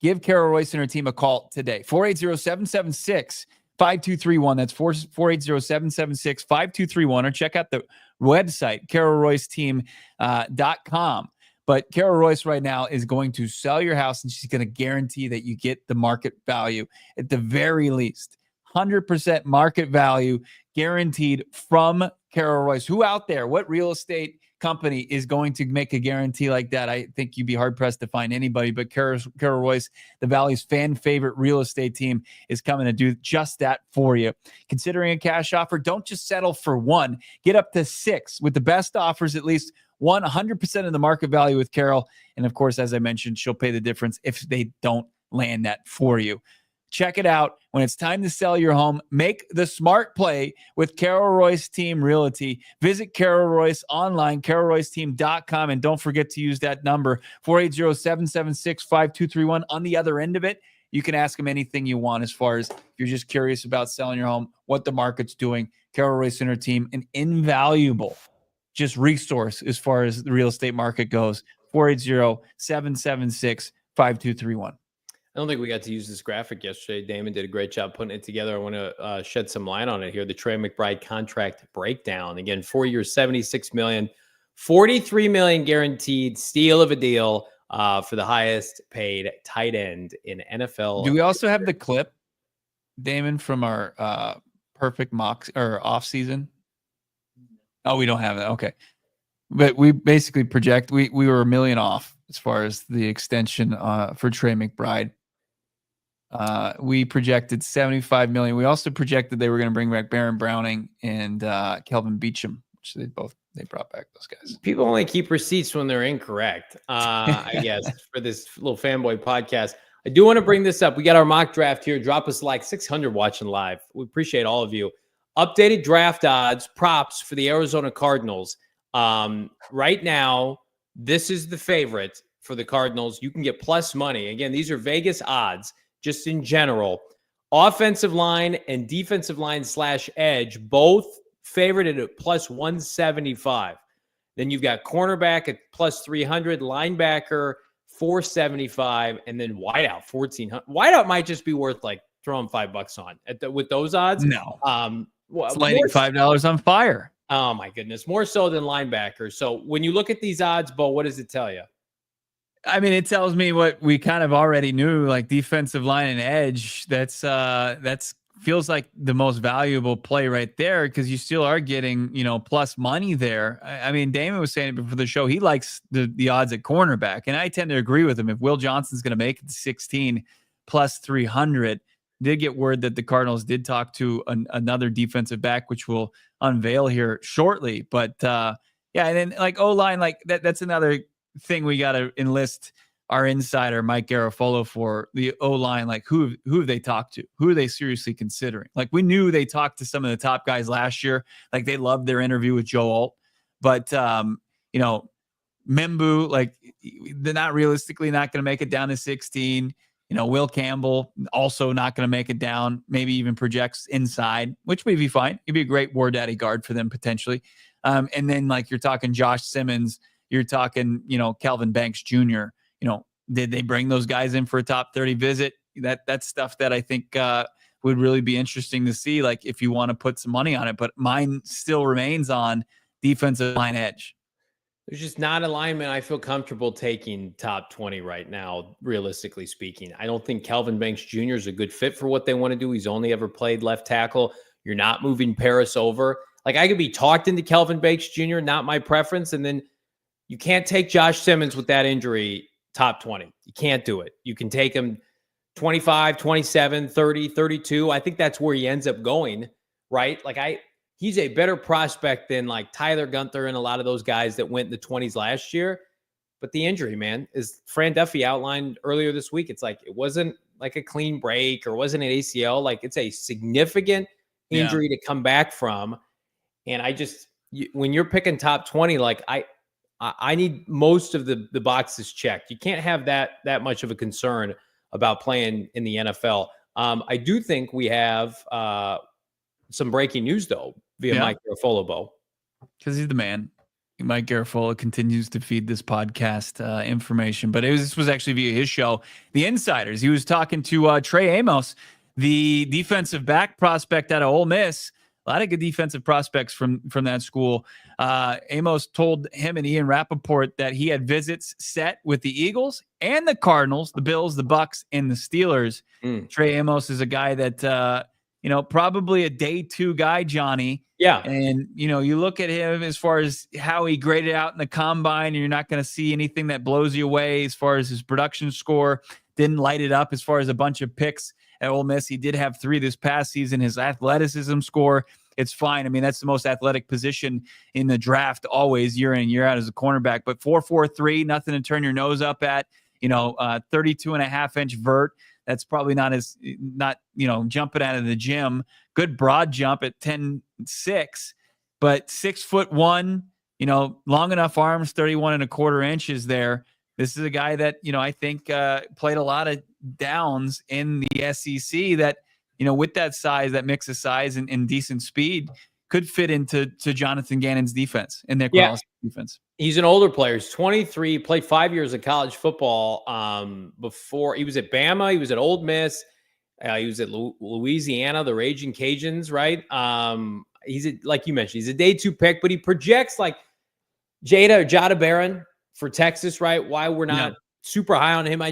Give Carol Royce and her team a call today. 480-776-5231. That's 480-776-5231. Or check out the website, carolroyceteam.com. But Carol Royce right now is going to sell your house, and she's going to guarantee that you get the market value at the very least. 100% market value guaranteed from Carol Royce. Who out there, what real estate company is going to make a guarantee like that? I think you'd be hard-pressed to find anybody, but Carol Royce, the Valley's fan favorite real estate team, is coming to do just that for you. Considering a cash offer, don't just settle for one. Get up to 6 with the best offers, at least 100% of the market value with Carol. And of course, as I mentioned, she'll pay the difference if they don't land that for you. Check it out. When it's time to sell your home, make the smart play with Carol Royce Team Realty. Visit Carol Royce online, carolroyceteam.com, and don't forget to use that number, 480-776-5231. On the other end of it, you can ask them anything you want as far as if you're just curious about selling your home, what the market's doing. Carol Royce and her team, an invaluable just resource as far as the real estate market goes. 480-776-5231. I don't think we got to use this graphic yesterday. Damon did a great job putting it together. I want to shed some light on it here. The Trey McBride contract breakdown. Again, 4 years, $76 million, $43 million guaranteed. Steal of a deal for the highest paid tight end in NFL. Do we also have the clip, Damon, from our perfect mock or off season? Oh, we don't have it. Okay. But we basically project, we were $1 million off as far as the extension for Trey McBride. We projected $75 million. We also projected they were going to bring back Baron Browning and Kelvin Beachum, which they brought back those guys. People only keep receipts when they're incorrect, I guess, for this little fanboy podcast. I do want to bring this up. We got our mock draft here. Drop us like 600 watching live. We appreciate all of you. Updated draft odds, props for the Arizona Cardinals. Right now, this is the favorite for the Cardinals. You can get plus money. Again, these are Vegas odds. Just in general, offensive line and defensive line / edge, both favored at plus 175. Then you've got cornerback at plus 300, linebacker 475, and then wideout 1400. Wideout might just be worth like throwing $5 on with those odds. No, it's lighting $5 on fire. Oh my goodness, more so than linebacker. So when you look at these odds, Bo, what does it tell you? I mean, it tells me what we kind of already knew, like defensive line and edge. That's feels like the most valuable play right there because you still are getting, plus money there. I mean, Damon was saying it before the show. He likes the odds at cornerback, and I tend to agree with him. If Will Johnson's going to make it to 16 plus 300, did get word that the Cardinals did talk to another defensive back, which we'll unveil here shortly. But yeah, and then like O-line, like that's another thing we got to enlist our insider Mike Garafolo for. The O-line. Like who have they talked to? Who are they seriously considering? Like we knew they talked to some of the top guys last year. Like they loved their interview with Joe Alt, but Membu, like they're not realistically not going to make it down to 16. Will Campbell also not going to make it down. Maybe even projects inside, which would be fine. He'd be a great War Daddy guard for them potentially. And then like you're talking Josh Simmons. You're talking, Calvin Banks Jr. Did they bring those guys in for a top 30 visit? That's stuff that I think would really be interesting to see, like if you want to put some money on it. But mine still remains on defensive line edge. There's just not alignment I feel comfortable taking top 20 right now, realistically speaking. I don't think Calvin Banks Jr. is a good fit for what they want to do. He's only ever played left tackle. You're not moving Paris over. Like I could be talked into Calvin Banks Jr., not my preference, and then you can't take Josh Simmons with that injury top 20. You can't do it. You can take him 25, 27, 30, 32. I think that's where he ends up going, right? Like he's a better prospect than like Tyler Gunther and a lot of those guys that went in the 20s last year. But the injury, man, is Fran Duffy outlined earlier this week. It's like it wasn't like a clean break or wasn't an ACL. Like it's a significant injury to come back from. And when you're picking top 20, like I need most of the boxes checked. You can't have that much of a concern about playing in the NFL. I do think we have some breaking news, though, via Mike Garafolo, Bo. Because he's the man. Mike Garafolo continues to feed this podcast information. But this was actually via his show, The Insiders. He was talking to Trey Amos, the defensive back prospect out of Ole Miss. A lot of good defensive prospects from that school. Amos told him and Ian Rappaport that he had visits set with the Eagles and the Cardinals, the Bills, the Bucks, and the Steelers. Trey Amos is a guy that, probably a day 2 guy, Johnny. Yeah. And, you look at him as far as how he graded out in the combine, and you're not going to see anything that blows you away as far as his production score. Didn't light it up as far as a bunch of picks at Ole Miss. He did have 3 this past season. His athleticism score it's fine. I mean, that's the most athletic position in the draft always, year in and year out, as a cornerback. But 4.43, nothing to turn your nose up at. 32.5-inch vert. That's probably not jumping out of the gym. Good broad jump at 10.6, but 6'1", long enough arms, 31.25 inches there. This is a guy that, I think played a lot of downs in the SEC that, with that size, that mix of size and decent speed, could fit into Jonathan Gannon's defense and their defense. He's an older player. He's 23, played 5 years of college football. Before he was at Bama, he was at Ole Miss. He was at Louisiana, the Raging Cajuns, right? Like you mentioned, he's a day 2 pick, but he projects like Jada Barron for Texas, right? Why we're not super high on him.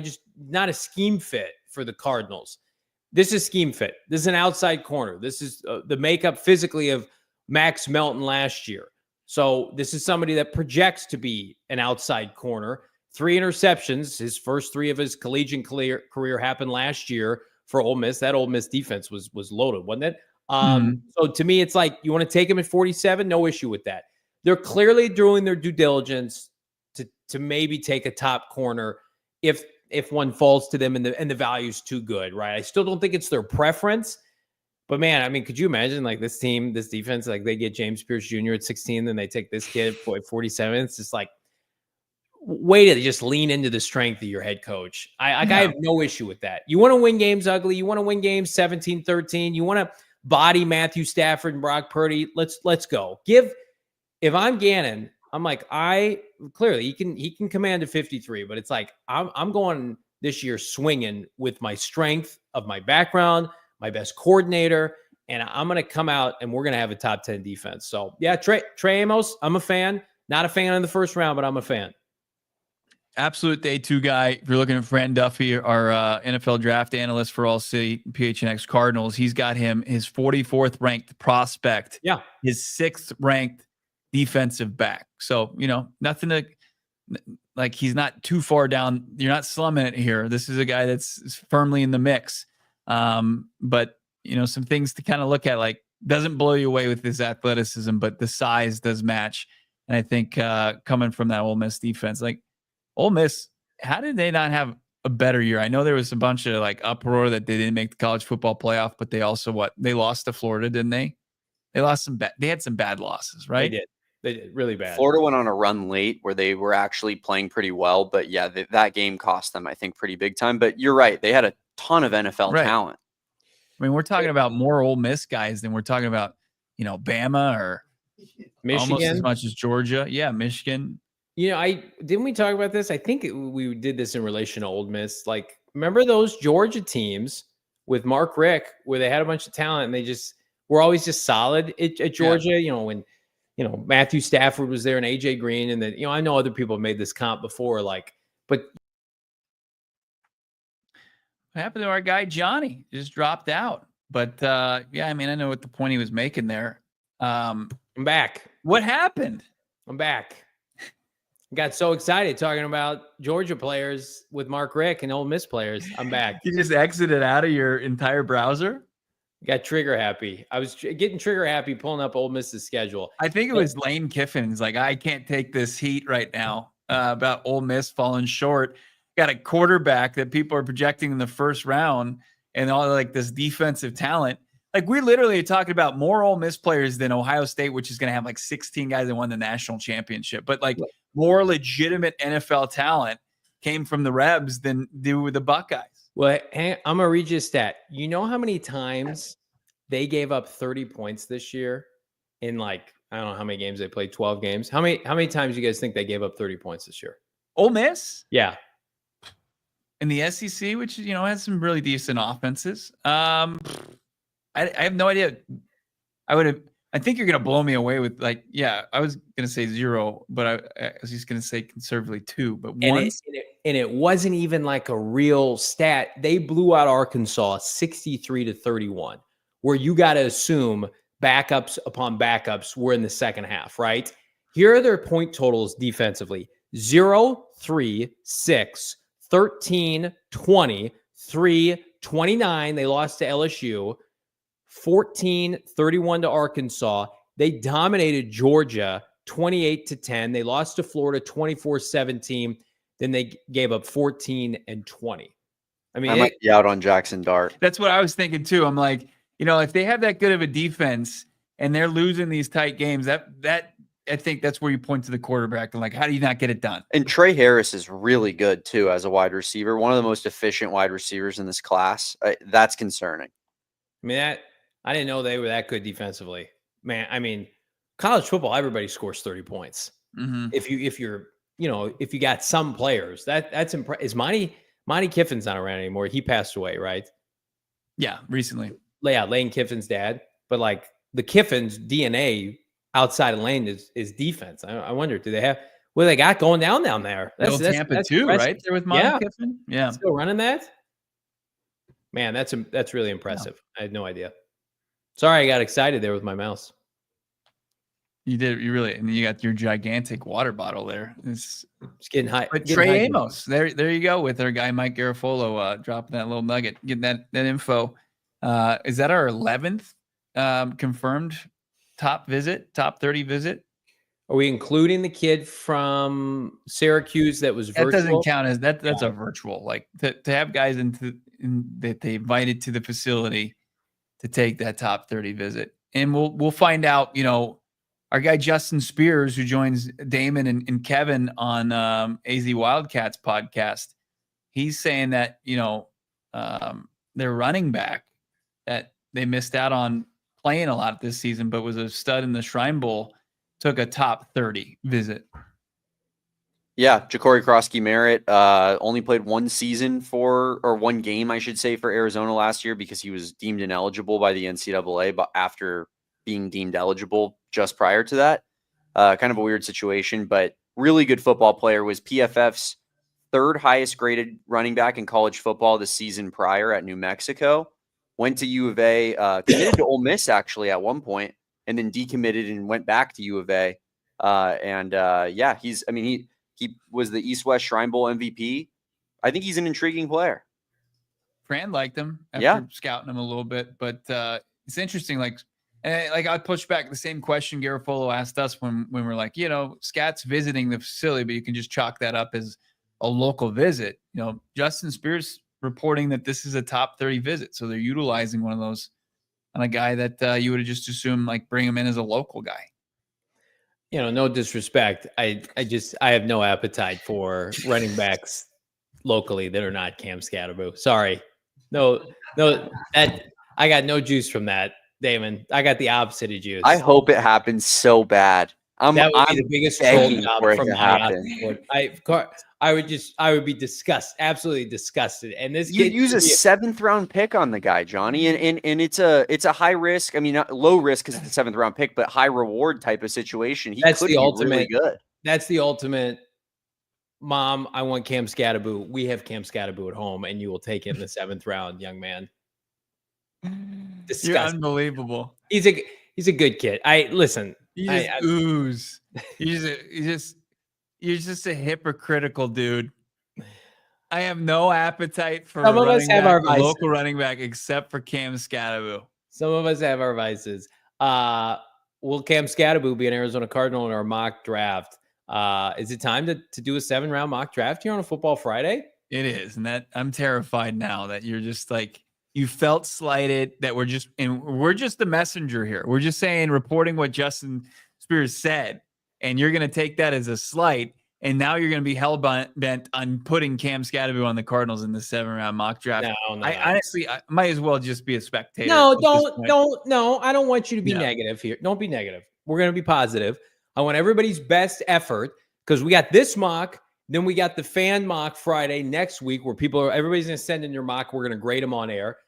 Not a scheme fit for the Cardinals. This is scheme fit. This is an outside corner. This is the makeup physically of Max Melton last year. So this is somebody that projects to be an outside corner. 3 interceptions. His first 3 of his collegiate career happened last year for Ole Miss. That Ole Miss defense was loaded, wasn't it? So to me, it's like, you want to take him at 47? No issue with that. They're clearly doing their due diligence to maybe take a top corner if one falls to them and the value's too good, right? I still don't think it's their preference. But man, I mean, could you imagine like this team, this defense, like they get James Pearce Jr. at 16, then they take this kid at 47. It's just like, way to just lean into the strength of your head coach. I have no issue with that. You want to win games ugly. You want to win games 17-13. You want to body Matthew Stafford and Brock Purdy. Let's go. If I'm Gannon, I'm like, clearly he can command a 53, but it's like, I'm going this year swinging with my strength of my background, my best coordinator, and I'm going to come out and we're going to have a top 10 defense. So yeah, Trey Amos, I'm a fan. Not a fan in the first round, but I'm a fan. Absolute day 2 guy. If you're looking at Fran Duffy, our NFL draft analyst for ALLCITY PHNX Cardinals, he's got him his 44th ranked prospect. Yeah. His 6th ranked defensive back. So, nothing to, like, he's not too far down. You're not slumming it here. This is a guy that's firmly in the mix. But some things to kind of look at, like, doesn't blow you away with his athleticism, but the size does match. And I think coming from that Ole Miss defense, like Ole Miss, how did they not have a better year? I know there was a bunch of like uproar that they didn't make the college football playoff, but they also they lost to Florida, didn't they? They lost they had some bad losses, right? They did really bad. Florida went on a run late where they were actually playing pretty well, but yeah, that game cost them, I think, pretty big time. But you're right. They had a ton of NFL talent. I mean, we're talking about more Ole Miss guys than we're talking about, Bama or Michigan, almost as much as Georgia. Yeah, Michigan. Didn't we talk about this? I think we did this in relation to Ole Miss. Like, remember those Georgia teams with Mark Richt where they had a bunch of talent and they just were always just solid at Georgia, when Matthew Stafford was there and AJ Green, and then, I know other people have made this comp before, but what happened to our guy Johnny? Just dropped out. But I mean, I know what the point he was making there. I'm back. What happened? I'm back. Got so excited talking about Georgia players with Mark Richt and Ole Miss players. I'm back. You just exited out of your entire browser? Got trigger happy. I was getting trigger happy pulling up Ole Miss's schedule. I think it was Lane Kiffin's like, I can't take this heat right now about Ole Miss falling short. Got a quarterback that people are projecting in the first round and all like this defensive talent. Like, we're literally talking about more Ole Miss players than Ohio State, which is going to have like 16 guys that won the national championship. But like more legitimate NFL talent came from the Rebs than do with the Buckeyes. Well, I'm going to read you a stat. You know how many times they gave up 30 points this year in I don't know how many games they played, 12 games. How many times do you guys think they gave up 30 points this year? Ole Miss? Yeah. In the SEC, which, has some really decent offenses. I have no idea. I think you're going to blow me away with I was going to say 0, but I was just going to say conservatively 2, but once. And it wasn't even like a real stat. They blew out Arkansas 63-31, where you got to assume backups upon backups were in the second half, right? Here are their point totals defensively: 0, 3, 6, 13, 20, 3, 29. They lost to LSU. 31 to Arkansas. They dominated Georgia 28-10. They lost to Florida 24-17. Then they gave up 14 and 20. I mean, I might be out on Jackson Dart. That's what I was thinking too. I'm like, if they have that good of a defense and they're losing these tight games, that I think that's where you point to the quarterback and like, how do you not get it done? And Trey Harris is really good too as a wide receiver. One of the most efficient wide receivers in this class. That's concerning. I mean, I didn't know they were that good defensively, man. I mean, college football, everybody scores 30 points. Mm-hmm. If you got some players, that's impressive. Is Monti Kiffin's not around anymore? He passed away, right? Yeah, recently. Yeah, Lane Kiffin's dad. But like the Kiffin's DNA outside of Lane is defense. I wonder, do they have what they got going down there? That's Tampa too, impressive. Right? There with Monti Kiffin. Yeah, still running that. Man, that's really impressive. Yeah. I had no idea. Sorry, I got excited there with my mouse. You did. You really, and you got your gigantic water bottle there. It's getting high. But Trey Amos, there you go with our guy Mike Garafolo dropping that little nugget, getting that info. Is that our 11th confirmed top 30 visit? Are we including the kid from Syracuse that was virtual? That doesn't count as that. That's a virtual. Like to have guys that they invited to the facility to take that top 30 visit, and we'll find out. Our guy Justin Spears, who joins Damon and Kevin on AZ Wildcats podcast, he's saying that their running back that they missed out on playing a lot this season, but was a stud in the Shrine Bowl, took a top 30 visit. Yeah, Ja'Cory Krosky-Merritt only played one game, I should say, for Arizona last year because he was deemed ineligible by the NCAA, but after being deemed eligible just prior to that. Kind of a weird situation, but really good football player. Was PFF's third highest graded running back in college football the season prior at New Mexico. Went to U of A, committed to Ole Miss actually at one point, and then decommitted and went back to U of A. He was the East-West Shrine Bowl MVP. I think he's an intriguing player. Fran liked him after scouting him a little bit, but it's interesting. I'd push back the same question Garafolo asked us when we're like, Scat's visiting the facility, but you can just chalk that up as a local visit. Justin Spears reporting that this is a top 30 visit. So they're utilizing one of those on a guy that you would have just assumed bring him in as a local guy. No disrespect. I have no appetite for running backs locally that are not Cam Scatterboo. Sorry. No, I got no juice from that. Damon, I got the opposite of juice. I hope it happens so bad. That would be the biggest troll job from my I would be disgusted, absolutely disgusted. And this you use a 7th round pick on the guy, Johnny, and it's a high risk. I mean, not low risk because it's a 7th round pick, but high reward type of situation. That's could the ultimate. Really good. That's the ultimate. Mom, I want Cam Scatterboo. We have Cam Scatterboo at home, and you will take it in the 7th round, young man. Disgusting. You're unbelievable. He's a good kid. You just ooze. You're just a hypocritical dude. I have no appetite for local running back except for Cam Scatterboo. Some of us have our vices. Will Cam Scatterboo be an Arizona Cardinal in our mock draft? Is it time to do a 7-round mock draft here on a Football Friday? It is, and that I'm terrified now that you're just you felt slighted, that we're just the messenger here. We're just reporting what Justin Spears said, and you're going to take that as a slight, and now you're going to be hell bent on putting Cam Scatterboo on the Cardinals in the 7-round mock draft. No. I might as well just be a spectator. No, I don't want you to be negative here. Don't be negative. We're going to be positive. I want everybody's best effort because we got this mock. Then we got the fan mock Friday next week where everybody's going to send in their mock. We're going to grade them on air.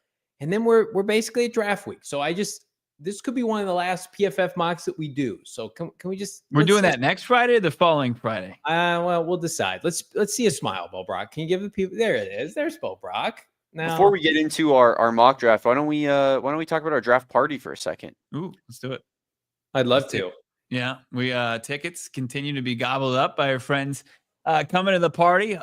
And then we're basically at draft week. So this could be one of the last PFF mocks that we do. So can we just? We're doing that next Friday or the following Friday? Well, we'll decide. Let's see a smile, Bo Brock. Can you give the people? There it is. There's Bo Brock. Now, before we get into our mock draft, why don't we talk about our draft party for a second? Ooh, let's do it. I'd love to. Yeah, we tickets continue to be gobbled up by our friends coming to the party.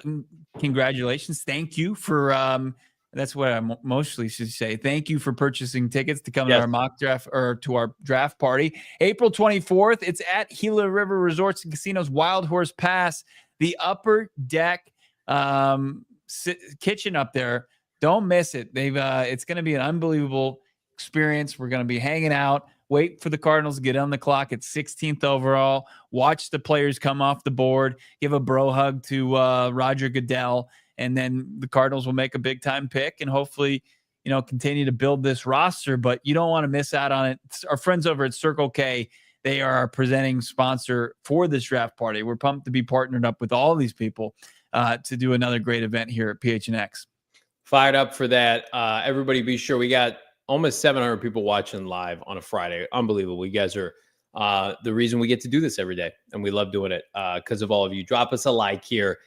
Congratulations. Thank you for That's what I mostly should say. Thank you for purchasing tickets to come to our mock draft or to our draft party. April 24th. It's at Gila River Resorts and Casinos, Wild Horse Pass, the upper deck kitchen up there. Don't miss it. It's going to be an unbelievable experience. We're going to be hanging out. Wait for the Cardinals to get on the clock at 16th overall. Watch the players come off the board. Give a bro hug to Roger Goodell. And then the Cardinals will make a big time pick and hopefully, continue to build this roster. But you don't want to miss out on it. Our friends over at Circle K, they are our presenting sponsor for this draft party. We're pumped to be partnered up with all these people to do another great event here at PHNX. Fired up for that. Everybody be sure we got almost 700 people watching live on a Friday. Unbelievable. You guys are the reason we get to do this every day, and we love doing it because of all of you. Drop us a like here.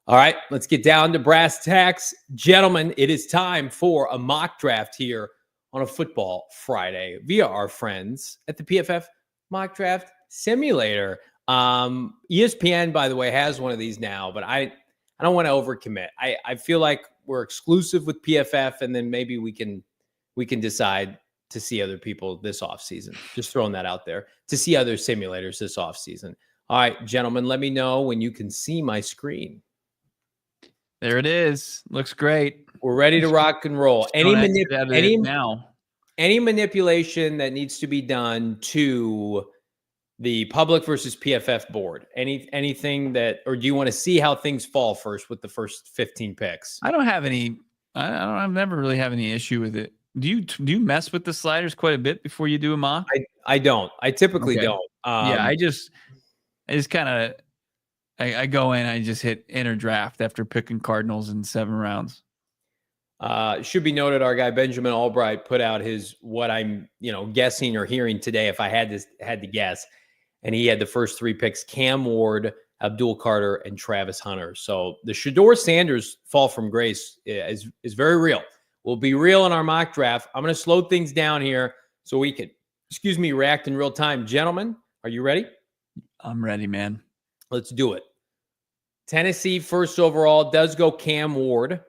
All right, let's get down to brass tacks. Gentlemen, it is time for a mock draft here on a Football Friday via our friends at the PFF Mock Draft Simulator. ESPN, by the way, has one of these now, but I don't want to overcommit. I feel like we're exclusive with PFF, and then maybe we can decide to see other people this offseason. Just throwing that out there, to see other simulators this offseason. All right, gentlemen, let me know when you can see my screen. There it is. Looks great. We're ready to rock and roll. Any manipulation that needs to be done to the public versus PFF board? Anything that, or do you want to see how things fall first with the first 15 picks? I don't have any. I've never really have any issue with it. Do you mess with the sliders quite a bit before you do a mock? I don't. I typically don't. I just kind of I go in. I just hit enter draft after picking Cardinals in 7 rounds. Should be noted, our guy Benjamin Albright put out his what I'm guessing or hearing today. If I had to guess, and he had the first 3 picks: Cam Ward, Abdul Carter, and Travis Hunter. So the Shedeur Sanders fall from grace is very real. We'll be real in our mock draft. I'm going to slow things down here so we can, react in real time. Gentlemen, are you ready? I'm ready, man. Let's do it. Tennessee first overall does go Cam Ward.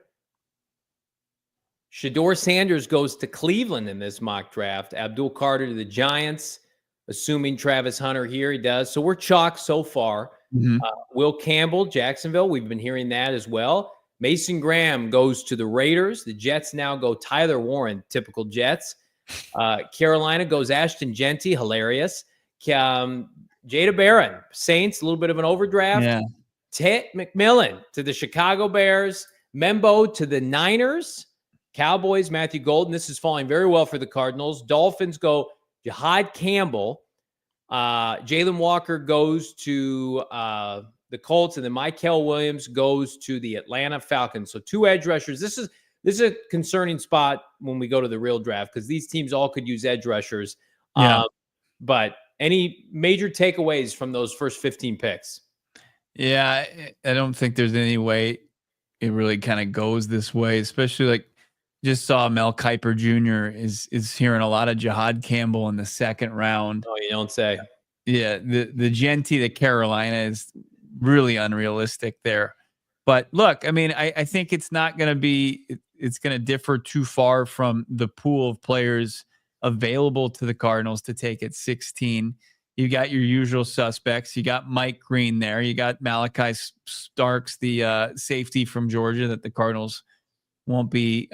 Shedeur Sanders goes to Cleveland in this mock draft. Abdul Carter to the Giants, assuming Travis Hunter here. He does. So we're chalk so far. Mm-hmm. Will Campbell, Jacksonville. We've been hearing that as well. Mason Graham goes to the Raiders. The Jets now go Tyler Warren, typical Jets. Carolina goes Ashton Genty, hilarious. Jada Barron, Saints, a little bit of an overdraft. Yeah. Ted McMillan to the Chicago Bears. Membo to the Niners. Cowboys, Matthew Golden. This is falling very well for the Cardinals. Dolphins go Jihad Campbell. Jalen Walker goes to the Colts, and then Mykel Williams goes to the Atlanta Falcons. So 2 edge rushers. This is a concerning spot when we go to the real draft because these teams all could use edge rushers. Yeah. But any major takeaways from those first 15 picks? Yeah, I don't think there's any way it really kind of goes this way, especially like just saw Mel Kiper Jr. is hearing a lot of Jihad Campbell in the 2nd round. Oh, you don't say. Yeah, the Genty to Carolina is really unrealistic there. But look, I mean, I think it's not going to be – it's going to differ too far from the pool of players available to the Cardinals to take at 16. You got your usual suspects. You got Mike Green there. You got Malachi Starks, the safety from Georgia that the Cardinals won't be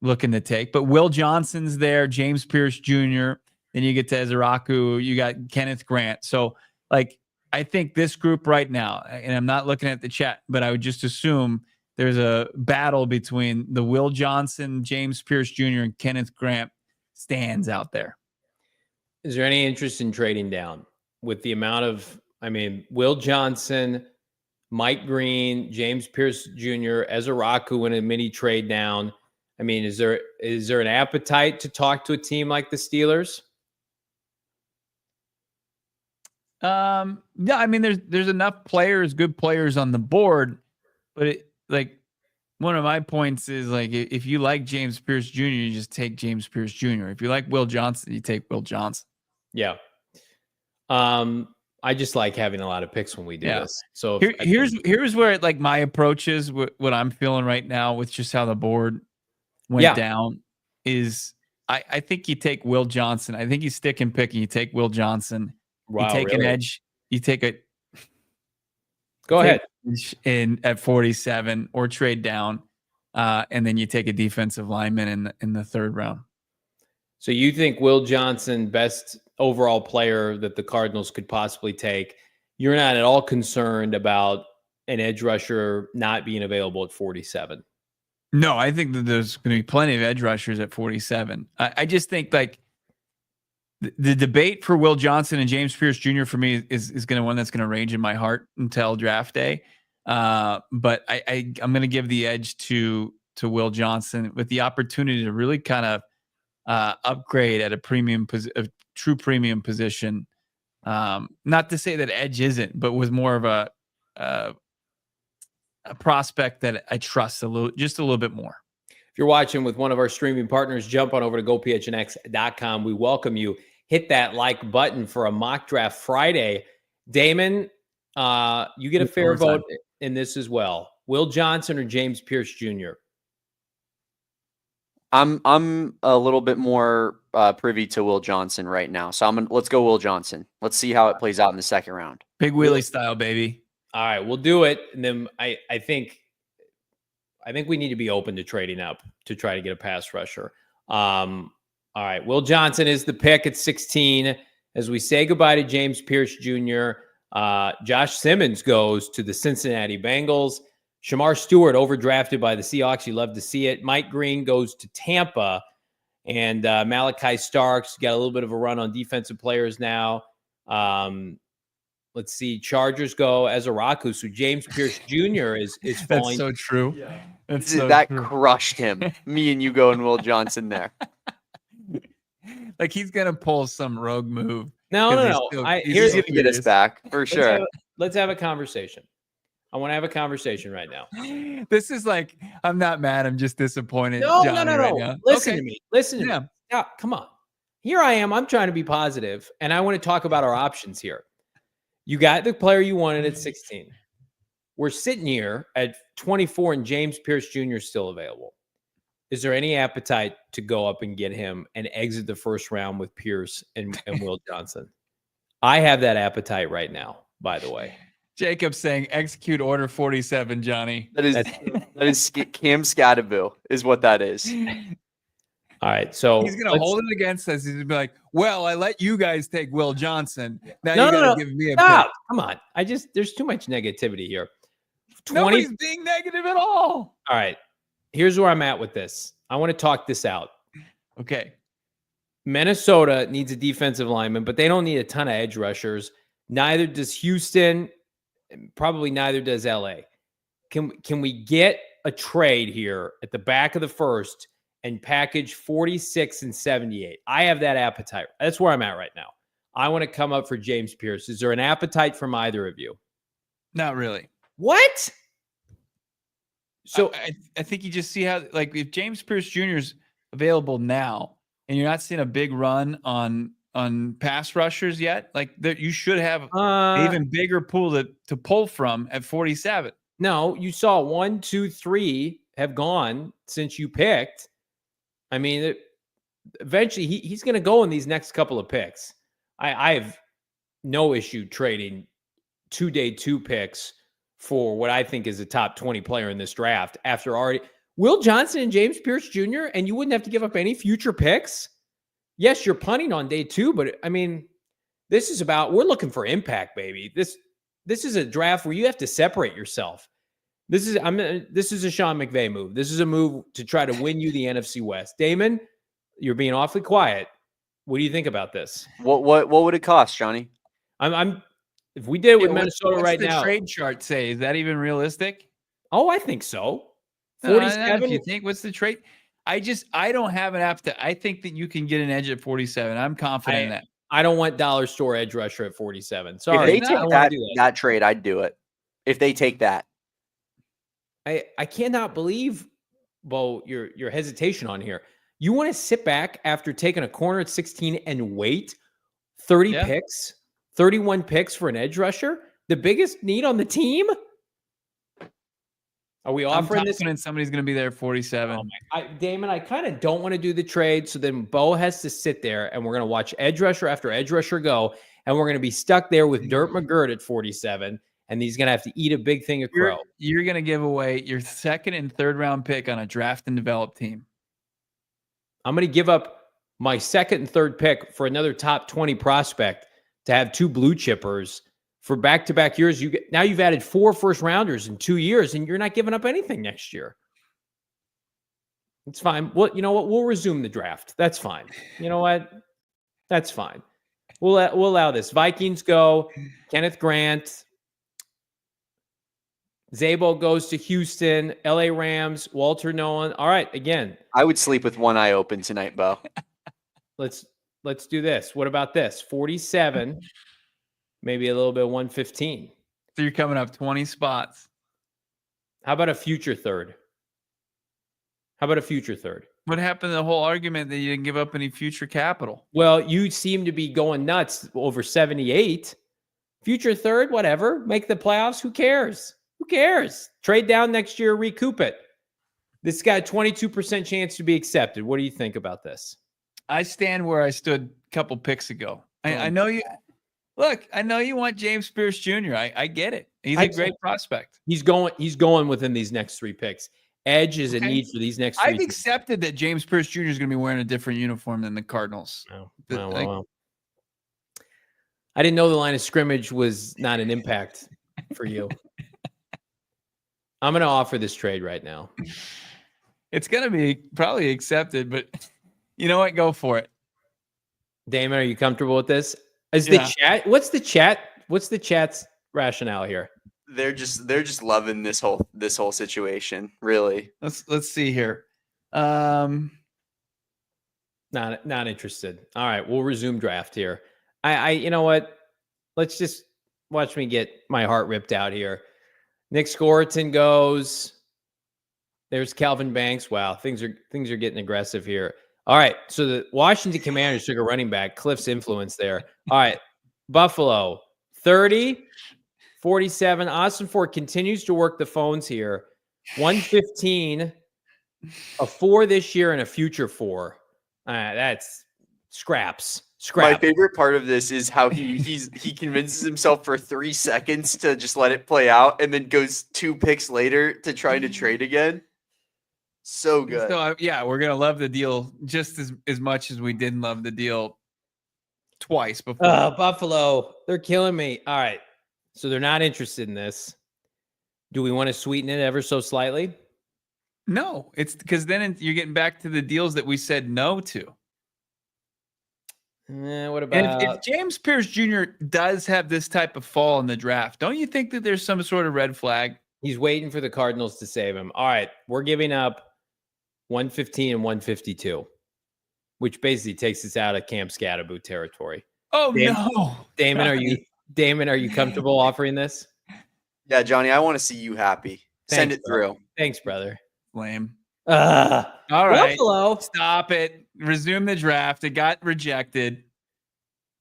looking to take. But Will Johnson's there, James Pearce Jr., then you get to Ezeraku, you got Kenneth Grant. So, like, I think this group right now, and I'm not looking at the chat, but I would just assume there's a battle between the Will Johnson, James Pearce Jr., and Kenneth Grant stands out there. Is there any interest in trading down with the amount of, Will Johnson, Mike Green, James Pearce Jr., Ezeraku in a mini trade down? Is there an appetite to talk to a team like the Steelers? Yeah, there's enough players, good players on the board, but one of my points is like if you like James Pearce Jr., you just take James Pearce Jr. If you like Will Johnson, you take Will Johnson. Yeah. I just like having a lot of picks when we do this. So here's where like my approach is, what I'm feeling right now with just how the board went down is I think you take Will Johnson. I think you stick and pick and you take Will Johnson. Wow, you take an edge. You take a go ahead in at 47 or trade down, and then you take a defensive lineman in the third round. So you think Will Johnson, best overall player that the Cardinals could possibly take? You're not at all concerned about an edge rusher not being available at 47? No, I think that there's going to be plenty of edge rushers at 47. I just think like the debate for Will Johnson and James Pearce Jr. for me is going to one that's going to range in my heart until draft day. But I'm going to give the edge to Will Johnson with the opportunity to really kind of upgrade at a true premium position. Not to say that edge isn't, but with more of a prospect that I trust just a little bit more. If you're watching with one of our streaming partners, jump on over to gophnx.com. We welcome you. Hit that like button for a mock draft Friday. Damon, you get a fair vote in this as well. Will Johnson or James Pearce Jr.? I'm a little bit more privy to Will Johnson right now. So let's go Will Johnson. Let's see how it plays out in the second round. Big wheelie style, baby. All right, we'll do it. And then I think we need to be open to trading up to try to get a pass rusher. All right, Will Johnson is the pick at 16. As we say goodbye to James Pearce Jr., Josh Simmons goes to the Cincinnati Bengals. Shamar Stewart overdrafted by the Seahawks. You love to see it. Mike Green goes to Tampa. And Malachi Starks got a little bit of a run on defensive players now. Let's see. Chargers go as Araku. So James Pearce Jr. is falling. That's so true. Yeah. That crushed him. Me and you go and Will Johnson there. Like he's going to pull some rogue move. No. He's going to get us back for sure. Let's have a conversation. I want to have a conversation right now. This is like, I'm not mad. I'm just disappointed. No. Right Listen to me. Listen to me. Yeah, come on. Here I am. I'm trying to be positive, and I want to talk about our options here. You got the player you wanted at 16. We're sitting here at 24, and James Pearce Jr. is still available. Is there any appetite to go up and get him and exit the first round with Pearce and Will Johnson? I have that appetite right now, by the way. Jacob saying, execute order 47, Johnny. That is Cam Scatterville is what that is. All right, so he's going to hold it against us. He's going to be like, well, I let you guys take Will Johnson. Now you got to give me a pick. Come on. There's too much negativity here. Nobody's being negative at all. All right, here's where I'm at with this. I want to talk this out. Okay. Minnesota needs a defensive lineman, but they don't need a ton of edge rushers. Neither does Houston. Probably neither does LA. Can we get a trade here at the back of the first and package 46 and 78? I have that appetite. That's where I'm at right now. I want to come up for James Pearce. Is there an appetite from either of you? Not really. What? So I think you just see how, like, if James Pearce Jr. is available now and you're not seeing a big run on pass rushers yet, like you should have an even bigger pool to pull from at 47. No, you saw 1, 2, 3 have gone since you picked. I mean, eventually he's going to go in these next couple of picks. I have no issue trading 2 day 2 picks for what I think is a top 20 player in this draft after already Will Johnson and James Pearce Jr. and you wouldn't have to give up any future picks. Yes, you're punting on day 2, but I mean, this is we're looking for impact, baby. This is a draft where you have to separate yourself. This is a Sean McVay move. This is a move to try to win you the NFC West. Damon, you're being awfully quiet. What do you think about this? What would it cost, Johnny? If we did it with Minnesota right now. What's the trade chart say? Is that even realistic? Oh, I think so. 47. You think what's the trade? I don't have an appetite. I think that you can get an edge at 47. I'm confident in that. I don't want dollar store edge rusher at 47. Sorry. If they take that trade, I'd do it. If they take that. I cannot believe, Bo, your hesitation on here. You want to sit back after taking a corner at 16 and wait 30 picks 31 picks for an edge rusher? The biggest need on the team? Are we offering this? Somebody's going to be there at 47. Damon, I kind of don't want to do the trade. So then Bo has to sit there and we're going to watch edge rusher after edge rusher go. And we're going to be stuck there with Dirt McGirt at 47. And he's going to have to eat a big thing of crow. You're going to give away your second and third round pick on a draft and develop team. I'm going to give up my second and third pick for another top 20 prospect to have 2 blue chippers for back-to-back years. Now you've added 4 first rounders in 2 years, and you're not giving up anything next year. It's fine. Well, you know what? We'll resume the draft. That's fine. You know what? That's fine. We'll allow this. Vikings go. Kenneth Grant. Zabel goes to Houston. LA Rams. Walter Nolan. All right. Again, I would sleep with one eye open tonight, Bo. Let's do this. What about this? 47. Maybe a little bit of 115. So you're coming up 20 spots. How about a future third? What happened to the whole argument that you didn't give up any future capital? Well, you seem to be going nuts over 78. Future third, whatever. Make the playoffs. Who cares? Trade down next year, recoup it. This got a 22% chance to be accepted. What do you think about this? I stand where I stood a couple picks ago. I know you. Look, I know you want James Pearce Jr. I get it. He's a great prospect. He's going within these next 3 picks. Edge is a need for these next 3 I've accepted that James Pearce Jr. is going to be wearing a different uniform than the Cardinals. Well. I didn't know the line of scrimmage was not an impact for you. I'm going to offer this trade right now. It's going to be probably accepted, but you know what? Go for it. Damon, are you comfortable with this? The chat? What's the chat? What's the chat's rationale here? They're just loving this whole situation. Really. Let's see here. Not interested. All right, we'll resume draft here. I you know what? Let's just watch me get my heart ripped out here. Nick Scoreton goes. There's Calvin Banks. Wow, things are getting aggressive here. All right, so the Washington Commanders took a running back. Cliff's influence there. All right, Buffalo, 30, 47. Ossenfort continues to work the phones here. 115, a 4 this year and a future 4. That's scraps. My favorite part of this is how he convinces himself for 3 seconds to just let it play out and then goes 2 picks later to try to trade again. So good. So, we're going to love the deal just as much as we didn't love the deal twice before. Buffalo, they're killing me. All right. So they're not interested in this. Do we want to sweeten it ever so slightly? No, it's because then you're getting back to the deals that we said no to. What about if James Pearce Jr. does have this type of fall in the draft, don't you think that there's some sort of red flag? He's waiting for the Cardinals to save him. All right, we're giving up 115 and 152, which basically takes us out of Camp Scatterboot territory. Oh, no. Damon, are you comfortable offering this? Yeah, Johnny, I want to see you happy. Send it through. Thanks, brother. Lame. All right. Buffalo. Stop it. Resume the draft. It got rejected.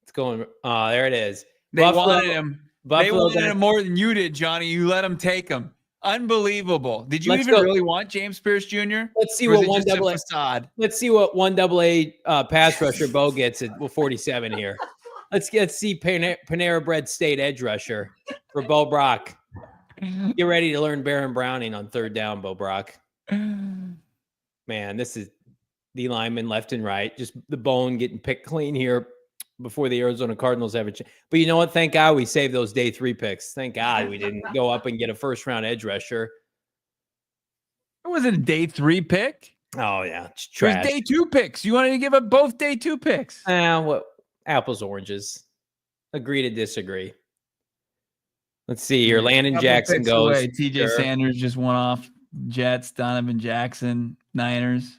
It's going. Oh, there it is. They wanted him. They wanted him more than you did, Johnny. You let him take him. Unbelievable. Did you really want James Pearce Jr.? Let's see what 1AA. Let's see what 1AA pass rusher Bo gets at 47 here. Let's see Panera Bread State edge rusher for Bo Brock. Get ready to learn Baron Browning on 3rd down, Bo Brock. Man, this is the lineman left and right. Just the bone getting picked clean here before the Arizona Cardinals have a chance. But you know what? Thank God we saved those day 3 picks. Thank God we didn't go up and get a 1st-round edge rusher. It wasn't a day 3 pick. Oh, yeah. It's trash. It was day 2 picks. You wanted to give up both day 2 picks. What? Apples, oranges. Agree to disagree. Let's see here. Landon Jackson goes. TJ Sanders just went off. Jets, Donovan Jackson, Niners.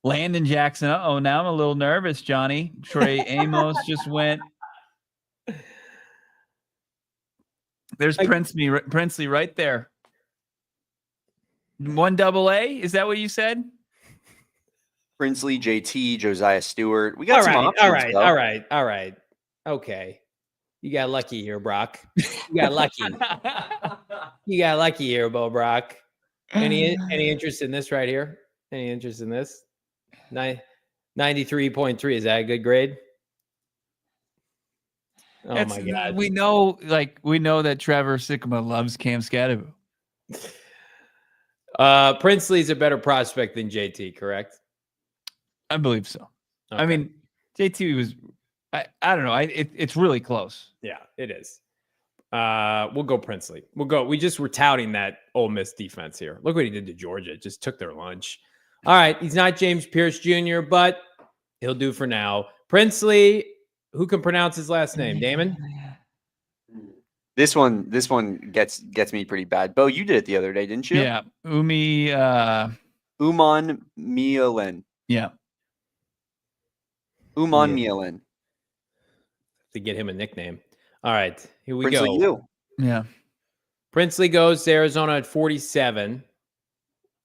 Landon Jackson. Uh-oh, now I'm a little nervous, Johnny. Trey Amos just went. There's Princely right there. 1AA? Is that what you said? Princely, JT, Josiah Stewart. We got some options. All right. Okay. You got lucky here, Brack. You got lucky. You got lucky here, Brack. Any interest in this right here? Any interest in this? 93.3. Is that a good grade? Oh my God. We know that Trevor Sikkema loves Cam Scadaboo. Princely's a better prospect than JT, correct? I believe so. Okay. I mean, JT was, I don't know. It's really close. Yeah, it is. We'll go Princely. We just were touting that Ole Miss defense here. Look what he did to Georgia. Just took their lunch. All right. He's not James Pearce Jr., but he'll do for now. Princely, who can pronounce his last name? Damon? This one gets me pretty bad. Bo, you did it the other day, didn't you? Yeah. Uman Mielen. Yeah. Uman Mielen. To get him a nickname. All right. Here we Princely go. Yeah. Princely goes to Arizona at 47.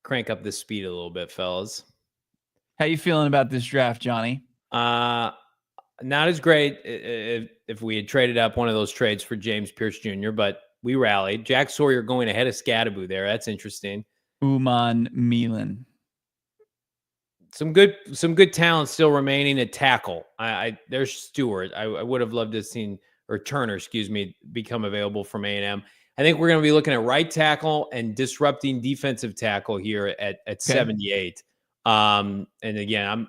Crank up the speed a little bit, fellas. How you feeling about this draft, Johnny? Not as great if we had traded up one of those trades for James Pearce Jr., but we rallied. Jack Sawyer going ahead of Scadaboo there. That's interesting. Uman Mielen. Some good talent still remaining at tackle. There's Stewart. I would have loved to have seen, or Turner, excuse me, become available from A&M. I think we're going to be looking at right tackle and disrupting defensive tackle here at 78. And again, I'm a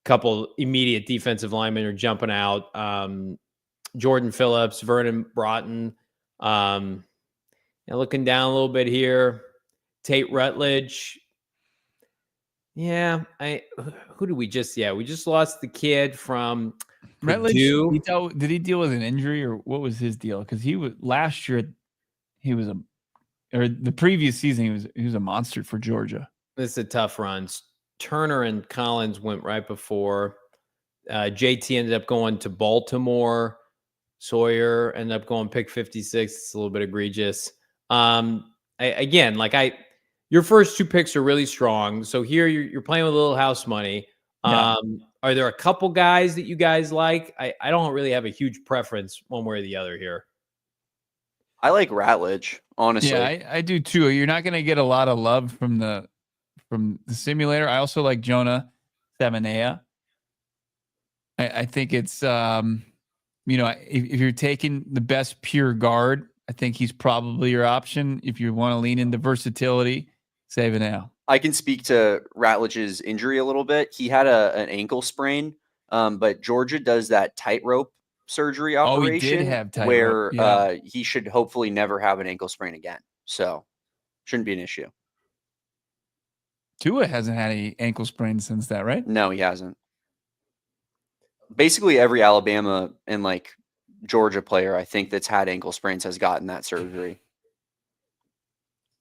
couple immediate defensive linemen are jumping out. Jordan Phillips, Vernon Broughton. And looking down a little bit here, Tate Rutledge. Yeah, who did we just? Yeah, we just lost the kid from Rutledge. Purdue. Did he deal with an injury, or what was his deal? Because he was last year. He was the previous season. He was a monster for Georgia. This is a tough run. Turner and Collins went right before. JT ended up going to Baltimore. Sawyer ended up going pick 56. It's a little bit egregious. Your first two picks are really strong. So here you're playing with a little house money. Yeah. Are there a couple guys that you guys like? I don't really have a huge preference one way or the other here. I like Ratledge, honestly. Yeah, I do too. You're not going to get a lot of love from the simulator. I also like Jonah Semenea. I think it's if you're taking the best pure guard, I think he's probably your option. If you want to lean into versatility, save it now. I can speak to Ratledge's injury a little bit. He had an ankle sprain, but Georgia does that tightrope surgery operation. He did have tightrope, where yeah. He should hopefully never have an ankle sprain again. So shouldn't be an issue. Tua hasn't had any ankle sprains since that, right? No, he hasn't. Basically every Alabama and Georgia player I think that's had ankle sprains has gotten that surgery.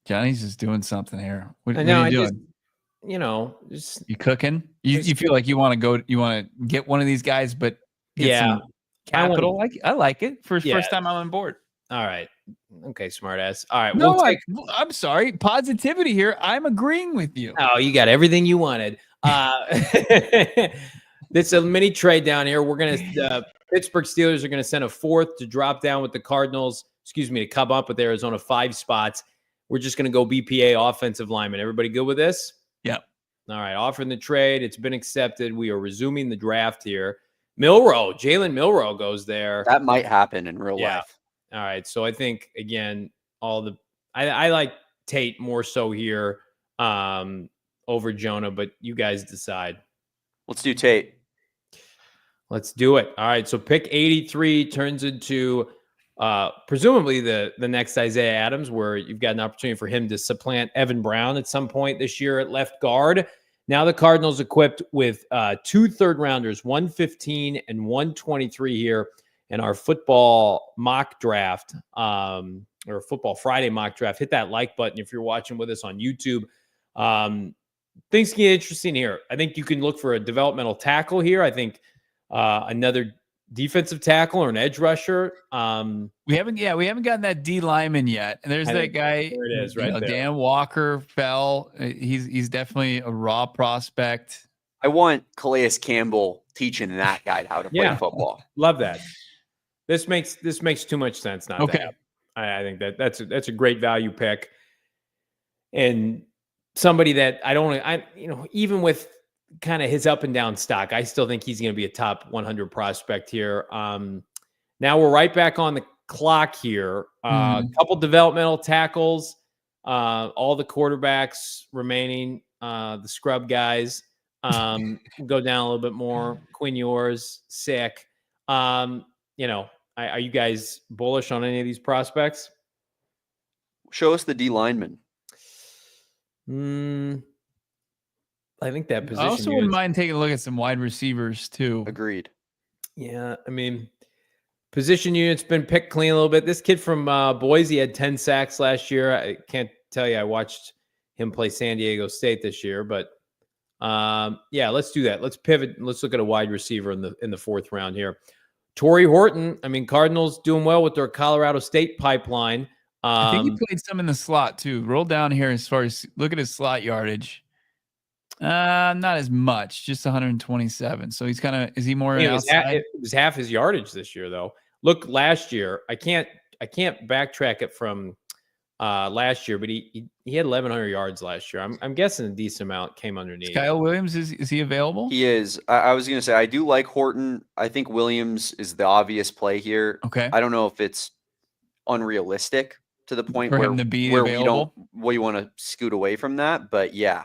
Johnny's just doing something here. What are you doing? You cooking? You feel like you want to get one of these guys, but get some capital. I like it. First time I'm on board. All right. Okay, smartass. All right. No, I'm sorry. Positivity here. I'm agreeing with you. Oh, you got everything you wanted. This is a mini trade down here. We're going to Pittsburgh Steelers are going to send a fourth to drop down with the Cardinals. To come up with Arizona 5 spots. We're just going to go BPA offensive lineman. Everybody good with this? Yep. All right. Offering the trade. It's been accepted. We are resuming the draft here. Jalen Milroe goes there. That might happen in real life. All right. So I think, again, I like Tate more so here over Jonah, but you guys decide. Let's do Tate. Let's do it. All right. So pick 83 turns into presumably the next Isaiah Adams, where you've got an opportunity for him to supplant Evan Brown at some point this year at left guard. Now the Cardinals equipped with 2 third-rounders, 115 and 123 here in our football mock draft or Football Friday mock draft. Hit that like button if you're watching with us on YouTube. Things get interesting here. I think you can look for a developmental tackle here. I think another defensive tackle or an edge rusher. We haven't gotten that D lineman yet. And there's that guy. There it is, right there. Dan Walker fell. He's definitely a raw prospect. I want Calais Campbell teaching that guy how to play football. Love that. This makes too much sense not to have. I think that's a great value pick, and somebody that even with kind of his up and down stock, I still think he's going to be a top 100 prospect here. Now we're right back on the clock here. A couple developmental tackles, all the quarterbacks remaining, the scrub guys. Go down a little bit more. Quinn Ewers, sick. Are you guys bullish on any of these prospects? Show us the D lineman. I think that position. I also wouldn't mind taking a look at some wide receivers too. Agreed. Yeah, I mean, position unit's been picked clean a little bit. This kid from Boise had 10 sacks last year. I can't tell you I watched him play San Diego State this year, but let's do that. Let's pivot. Let's look at a wide receiver in the fourth round here. Torrey Horton. I mean, Cardinals doing well with their Colorado State pipeline. I think he played some in the slot too. Roll down here as far as look at his slot yardage. Not as much, just 127. So he's is he more? It was half his yardage this year, though. Look, last year, I can't backtrack it from last year, but he had 1,100 yards last year. I'm guessing a decent amount came underneath. Kyle Williams, is he available? He is. I was going to say, I do like Horton. I think Williams is the obvious play here. Okay. I don't know if it's unrealistic to the point For where him to be we available? want to scoot away from that. But yeah,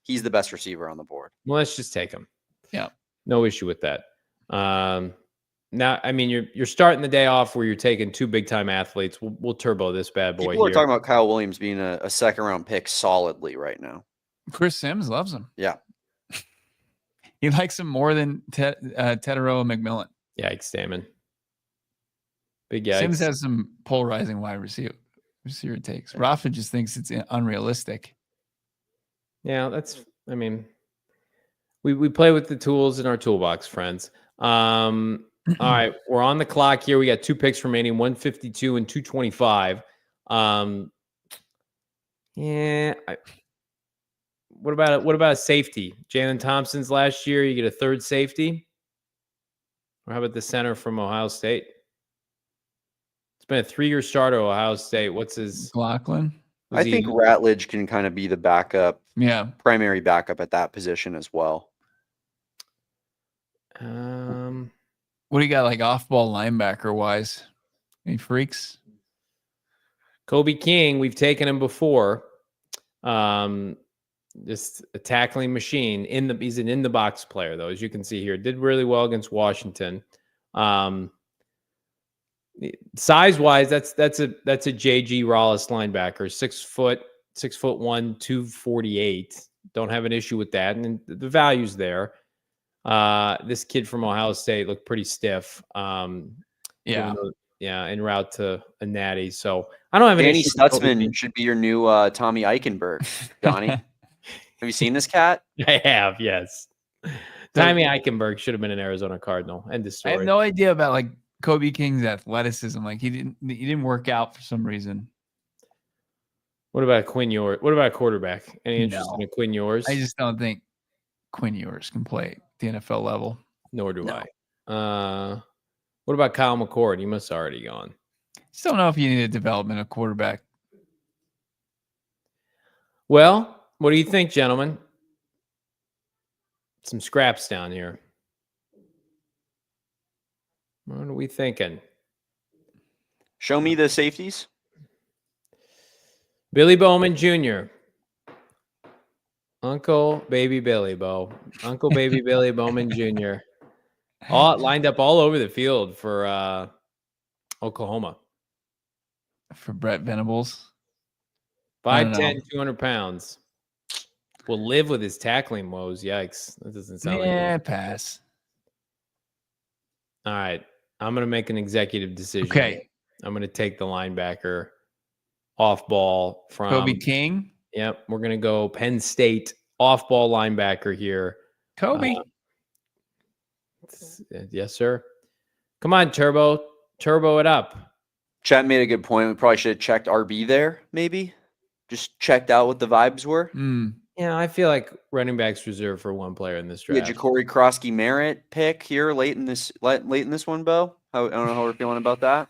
he's the best receiver on the board. Well, let's just take him. Yeah. No issue with that. Now, I mean, you're starting the day off where you're taking two big time athletes. We'll turbo this bad boy. People are talking about Kyle Williams being a second round pick solidly right now. Chris Sims loves him. Yeah. He likes him more than Teteroa McMillan. Yikes, Damon. Big yikes. Sims has some polarizing wide receiver takes. Rafa just thinks it's unrealistic. Yeah, we play with the tools in our toolbox, friends. All right, we're on the clock here. We got two picks remaining, 152 and 225. What about a safety? Jalen Thompson's last year. You get a third safety. Or how about the center from Ohio State? It's been a 3-year starter at Ohio State. What's his McLaughlin? I think Ratledge can kind of be the backup. Yeah. Primary backup at that position as well. What do you got like off-ball linebacker wise? Any freaks? Kobe King, we've taken him before. Just a tackling machine. He's an in-the-box player, though, as you can see here. Did really well against Washington. Size-wise, that's a JG Rollis linebacker. 6'1", 248. Don't have an issue with that, and the value's there. This kid from Ohio State looked pretty stiff. En route to a natty. So I don't have any. Danny Stutzman should be your new Tommy Eichenberg, Donnie. Have you seen this cat? I have, yes. Tommy Eichenberg should have been an Arizona Cardinal. End of story. I have no idea about like Kobe King's athleticism. Like he didn't work out for some reason. What about Quinn Ewers? What about quarterback? Any interest in Quinn Ewers? I just don't think Quinn Ewers can play at the NFL level. Nor do I. What about Kyle McCord? He must have already gone. Just don't know if you need a development of quarterback. Well, what do you think, gentlemen? Some scraps down here. What are we thinking? Show me the safeties. Billy Bowman Jr. Uncle Baby Billy Bo. Uncle Baby Billy Bowman Jr. All lined up all over the field for Oklahoma. For Brett Venables. 5'10", 200 pounds. Will live with his tackling woes. Yikes. That doesn't sound like it. Pass. All right. I'm going to make an executive decision. Okay. I'm going to take the linebacker off ball from Kobe King. Yep. We're going to go Penn State off ball linebacker here. Kobe. Yes, sir. Come on, Turbo it up. Chat made a good point. We probably should have checked RB there, maybe. Just checked out what the vibes were. Yeah, I feel like running backs reserved for one player in this draft. Yeah, Ja'Cory Krosky-Merritt pick here late in this one, Bo. I don't know how we're feeling about that.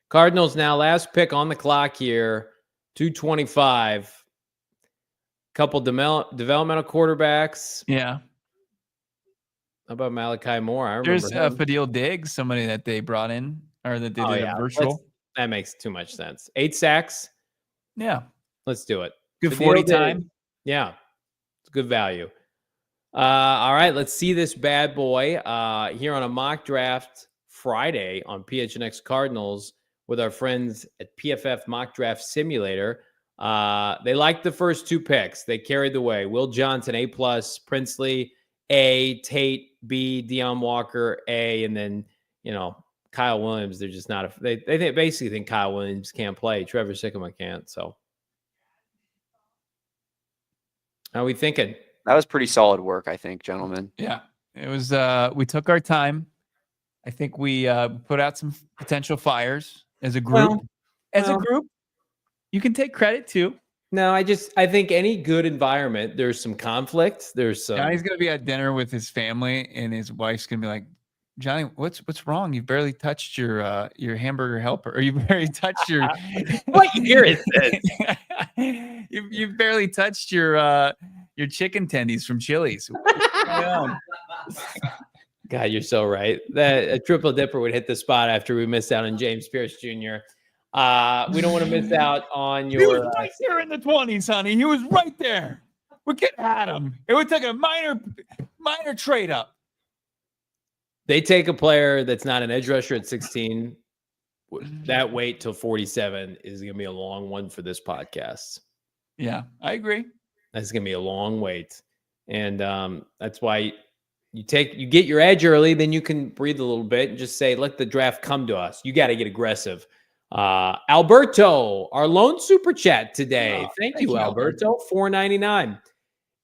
Cardinals now last pick on the clock here, 225. Couple developmental quarterbacks. Yeah. How about Malachi Moore? I remember there's Fadil Diggs, somebody that they brought in or that they did a virtual. That makes too much sense. 8 sacks. Yeah. Let's do it. Good 40 time. Yeah. It's good value. All right. Let's see this bad boy here on a mock draft Friday on PHNX Cardinals with our friends at PFF Mock Draft Simulator. They liked the first 2 picks. They carried the way. Will Johnson, A+, Princely, A, Tate, B, Deion Walker, A, and then, Kyle Williams. They're just not they basically think Kyle Williams can't play. Trevor Sikkema can't. So how are we thinking? That was pretty solid work, I think, gentlemen. Yeah. It was we took our time. I think we put out some potential fires as a group. A group. You can take credit too. No, I think any good environment, there's some conflict. There's some. Johnny's gonna be at dinner with his family, and his wife's gonna be like, "Johnny, what's wrong? You barely touched your hamburger helper, or you barely touched your what year is this? you barely touched your chicken tendies from Chili's." God, you're so right. That a triple dipper would hit the spot after we missed out on James Pearce Jr. We don't want to miss out on your. He was right there in the 20s, honey. He was right there. We're getting at him. It would take a minor trade up. They take a player that's not an edge rusher at 16. That wait till 47 is going to be a long one for this podcast. Yeah, I agree. That's going to be a long wait. And that's why you get your edge early, then you can breathe a little bit and just say, let the draft come to us. You got to get aggressive. Alberto, our lone super chat today. Thank you, Alberto. $4.99.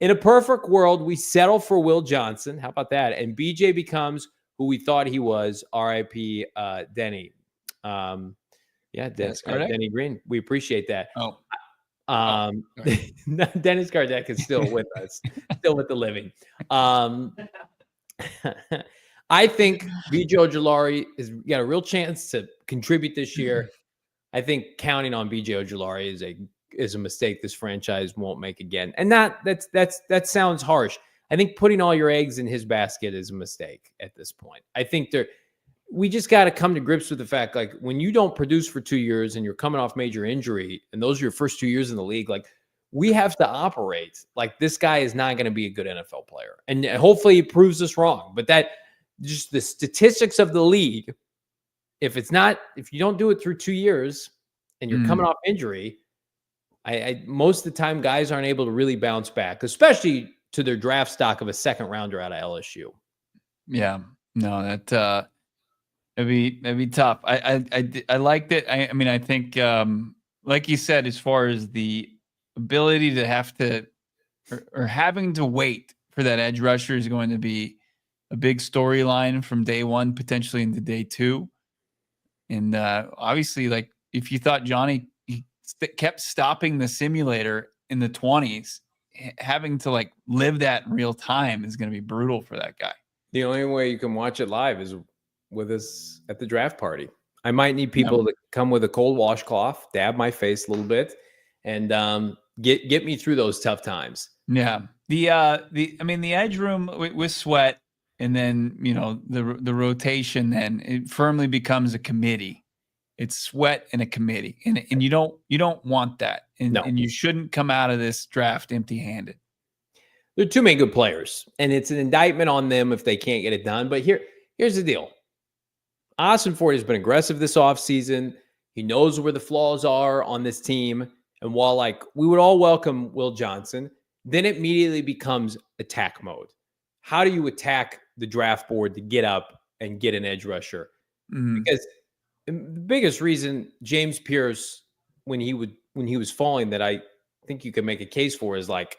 In a perfect world, we settle for Will Johnson. How about that? And BJ becomes who we thought he was. R.I.P. Denny. Denny Green. We appreciate that. Dennis Kardec is still with us, still with the living. I think BJ Ojulari has got a real chance to contribute this year. I think counting on BJ Ojulari is a mistake this franchise won't make again. And that sounds harsh. I think putting all your eggs in his basket is a mistake at this point. I think we just got to come to grips with the fact, like, when you don't produce for 2 years and you're coming off major injury and those are your first 2 years in the league, like, we have to operate like this guy is not going to be a good NFL player. And hopefully he proves us wrong. But that just the statistics of the league, if you don't do it through 2 years and you're coming off injury, I most of the time guys aren't able to really bounce back, especially to their draft stock of a second rounder out of LSU. Yeah, no, that'd be tough. I liked it. I mean, I think, like you said, as far as the ability to have to or having to wait for that edge rusher is going to be a big storyline from day one, potentially into day 2. And obviously, like, if you thought Johnny kept stopping the simulator in the 20s, having to like live that in real time is going to be brutal for that guy. The only way you can watch it live is with us at the draft party. I might need people to come with a cold washcloth, dab my face a little bit, and get me through those tough times. Yeah. The edge room with Sweat, and then, the rotation, then it firmly becomes a committee. It's Sweat and a committee. And you don't want that. And you shouldn't come out of this draft empty-handed. There are too many good players, and it's an indictment on them if they can't get it done. But here's the deal. Ossenfort has been aggressive this offseason. He knows where the flaws are on this team. And while, like, we would all welcome Will Johnson, then it immediately becomes attack mode. How do you attack the draft board to get up and get an edge rusher? Because the biggest reason James Pearce, when he was falling, that I think you could make a case for is, like,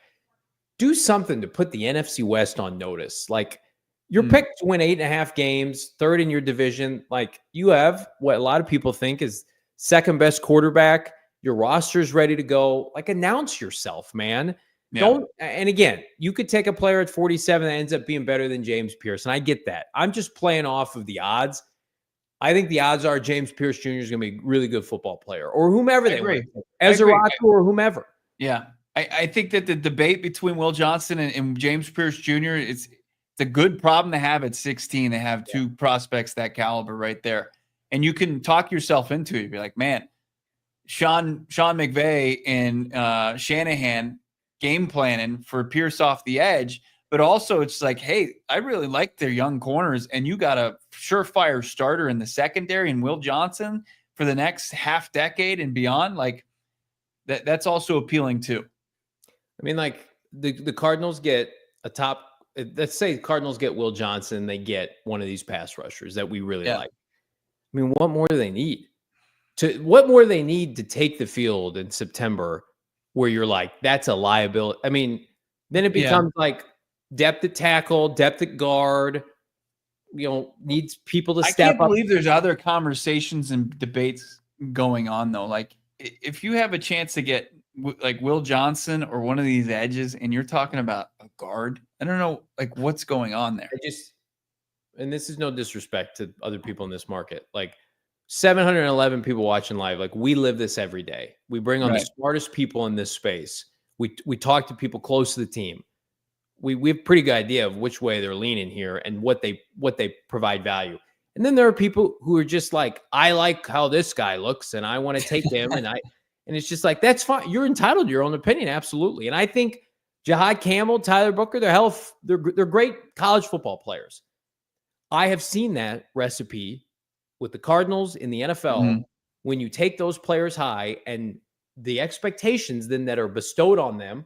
do something to put the NFC West on notice. Like, you're picked to win 8.5 games, third in your division. Like, you have what a lot of people think is second best quarterback. Your roster's ready to go. Like, announce yourself, man. And again, you could take a player at 47 that ends up being better than James Pearce, and I get that. I'm just playing off of the odds. I think the odds are James Pearce Jr. is going to be a really good football player, or whomever they want, Ezra or whomever. Yeah, I think that the debate between Will Johnson and James Pearce Jr. It's a good problem to have at 16. They have two prospects that caliber right there, and you can talk yourself into it. You'd be like, man, Sean McVay and Shanahan game planning for Pearce off the edge, but also it's like, hey, I really like their young corners, and you got a surefire starter in the secondary and Will Johnson for the next half decade and beyond. Like that's also appealing too. I mean, like the Cardinals get a top. Let's say the Cardinals get Will Johnson, they get one of these pass rushers that we really like. I mean, what more do they need? What more do they need to take the field in September where you're like, that's a liability? I mean, then it becomes like depth at tackle, depth at guard, needs people to step up. I can't believe there's other conversations and debates going on, though. Like, if you have a chance to get like Will Johnson or one of these edges and you're talking about a guard, I don't know, like, what's going on there. And this is no disrespect to other people in this market. Like, 711 people watching live. Like, we live this every day. We bring on the smartest people in this space. We talk to people close to the team. We have a pretty good idea of which way they're leaning here and what they provide value. And then there are people who are just like, I like how this guy looks and I want to take him. and it's just like, that's fine. You're entitled to your own opinion. Absolutely. And I think Jahad Campbell, Tyler Booker, they're great college football players. I have seen that recipe with the Cardinals in the NFL, when you take those players high and the expectations then that are bestowed on them,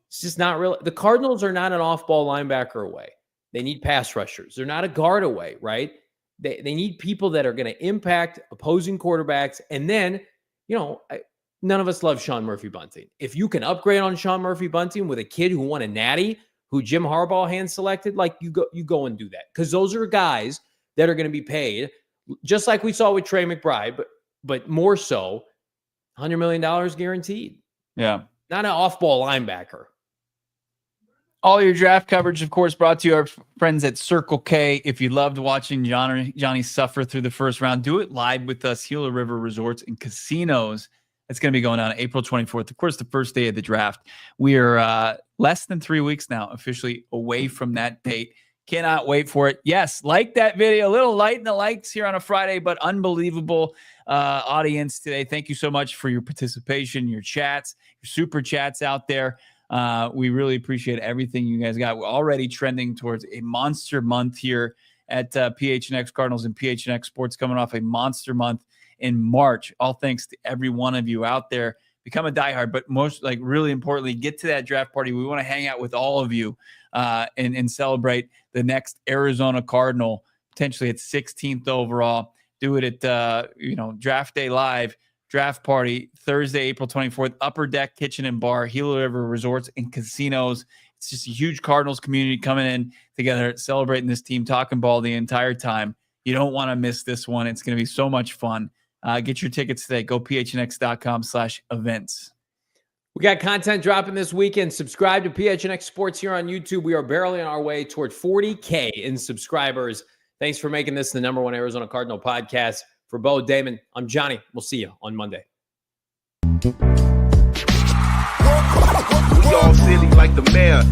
it's just not real. The Cardinals are not an off-ball linebacker away. They need pass rushers. They're not a guard away, right? They need people that are going to impact opposing quarterbacks. And then, none of us love Sean Murphy-Bunting. If you can upgrade on Sean Murphy-Bunting with a kid who won a natty, who Jim Harbaugh hand-selected, like you go and do that. Because those are guys that are going to be paid, just like we saw with Trey McBride, but more so, $100 million guaranteed. Yeah. Not an off-ball linebacker. All your draft coverage, of course, brought to you our friends at Circle K. If you loved watching Johnny suffer through the first round, do it live with us. Gila River Resorts and Casinos. It's going to be going on April 24th. Of course, the first day of the draft. We are less than 3 weeks now officially away from that date. Cannot wait for it. Yes, like that video. A little light in the likes here on a Friday, but unbelievable audience today. Thank you so much for your participation, your chats, your super chats out there. We really appreciate everything you guys got. We're already trending towards a monster month here at PHNX Cardinals and PHNX Sports, coming off a monster month in March. All thanks to every one of you out there. Become a diehard, but most really importantly, get to that draft party. We want to hang out with all of you and celebrate the next Arizona Cardinal, potentially at 16th overall. Do it at Draft Day Live, draft party, Thursday, April 24th, Upper Deck Kitchen and Bar, Gila River Resorts and Casinos. It's just a huge Cardinals community coming in together, celebrating this team, talking ball the entire time. You don't want to miss this one. It's going to be so much fun. Get your tickets today. Go phnx.com/events. We got content dropping this weekend. Subscribe to PHNX Sports here on YouTube. We are barely on our way toward 40K in subscribers. Thanks for making this the #1 Arizona Cardinal podcast. For Bo, Damon, I'm Johnny. We'll see you on Monday. We all silly like the mayor.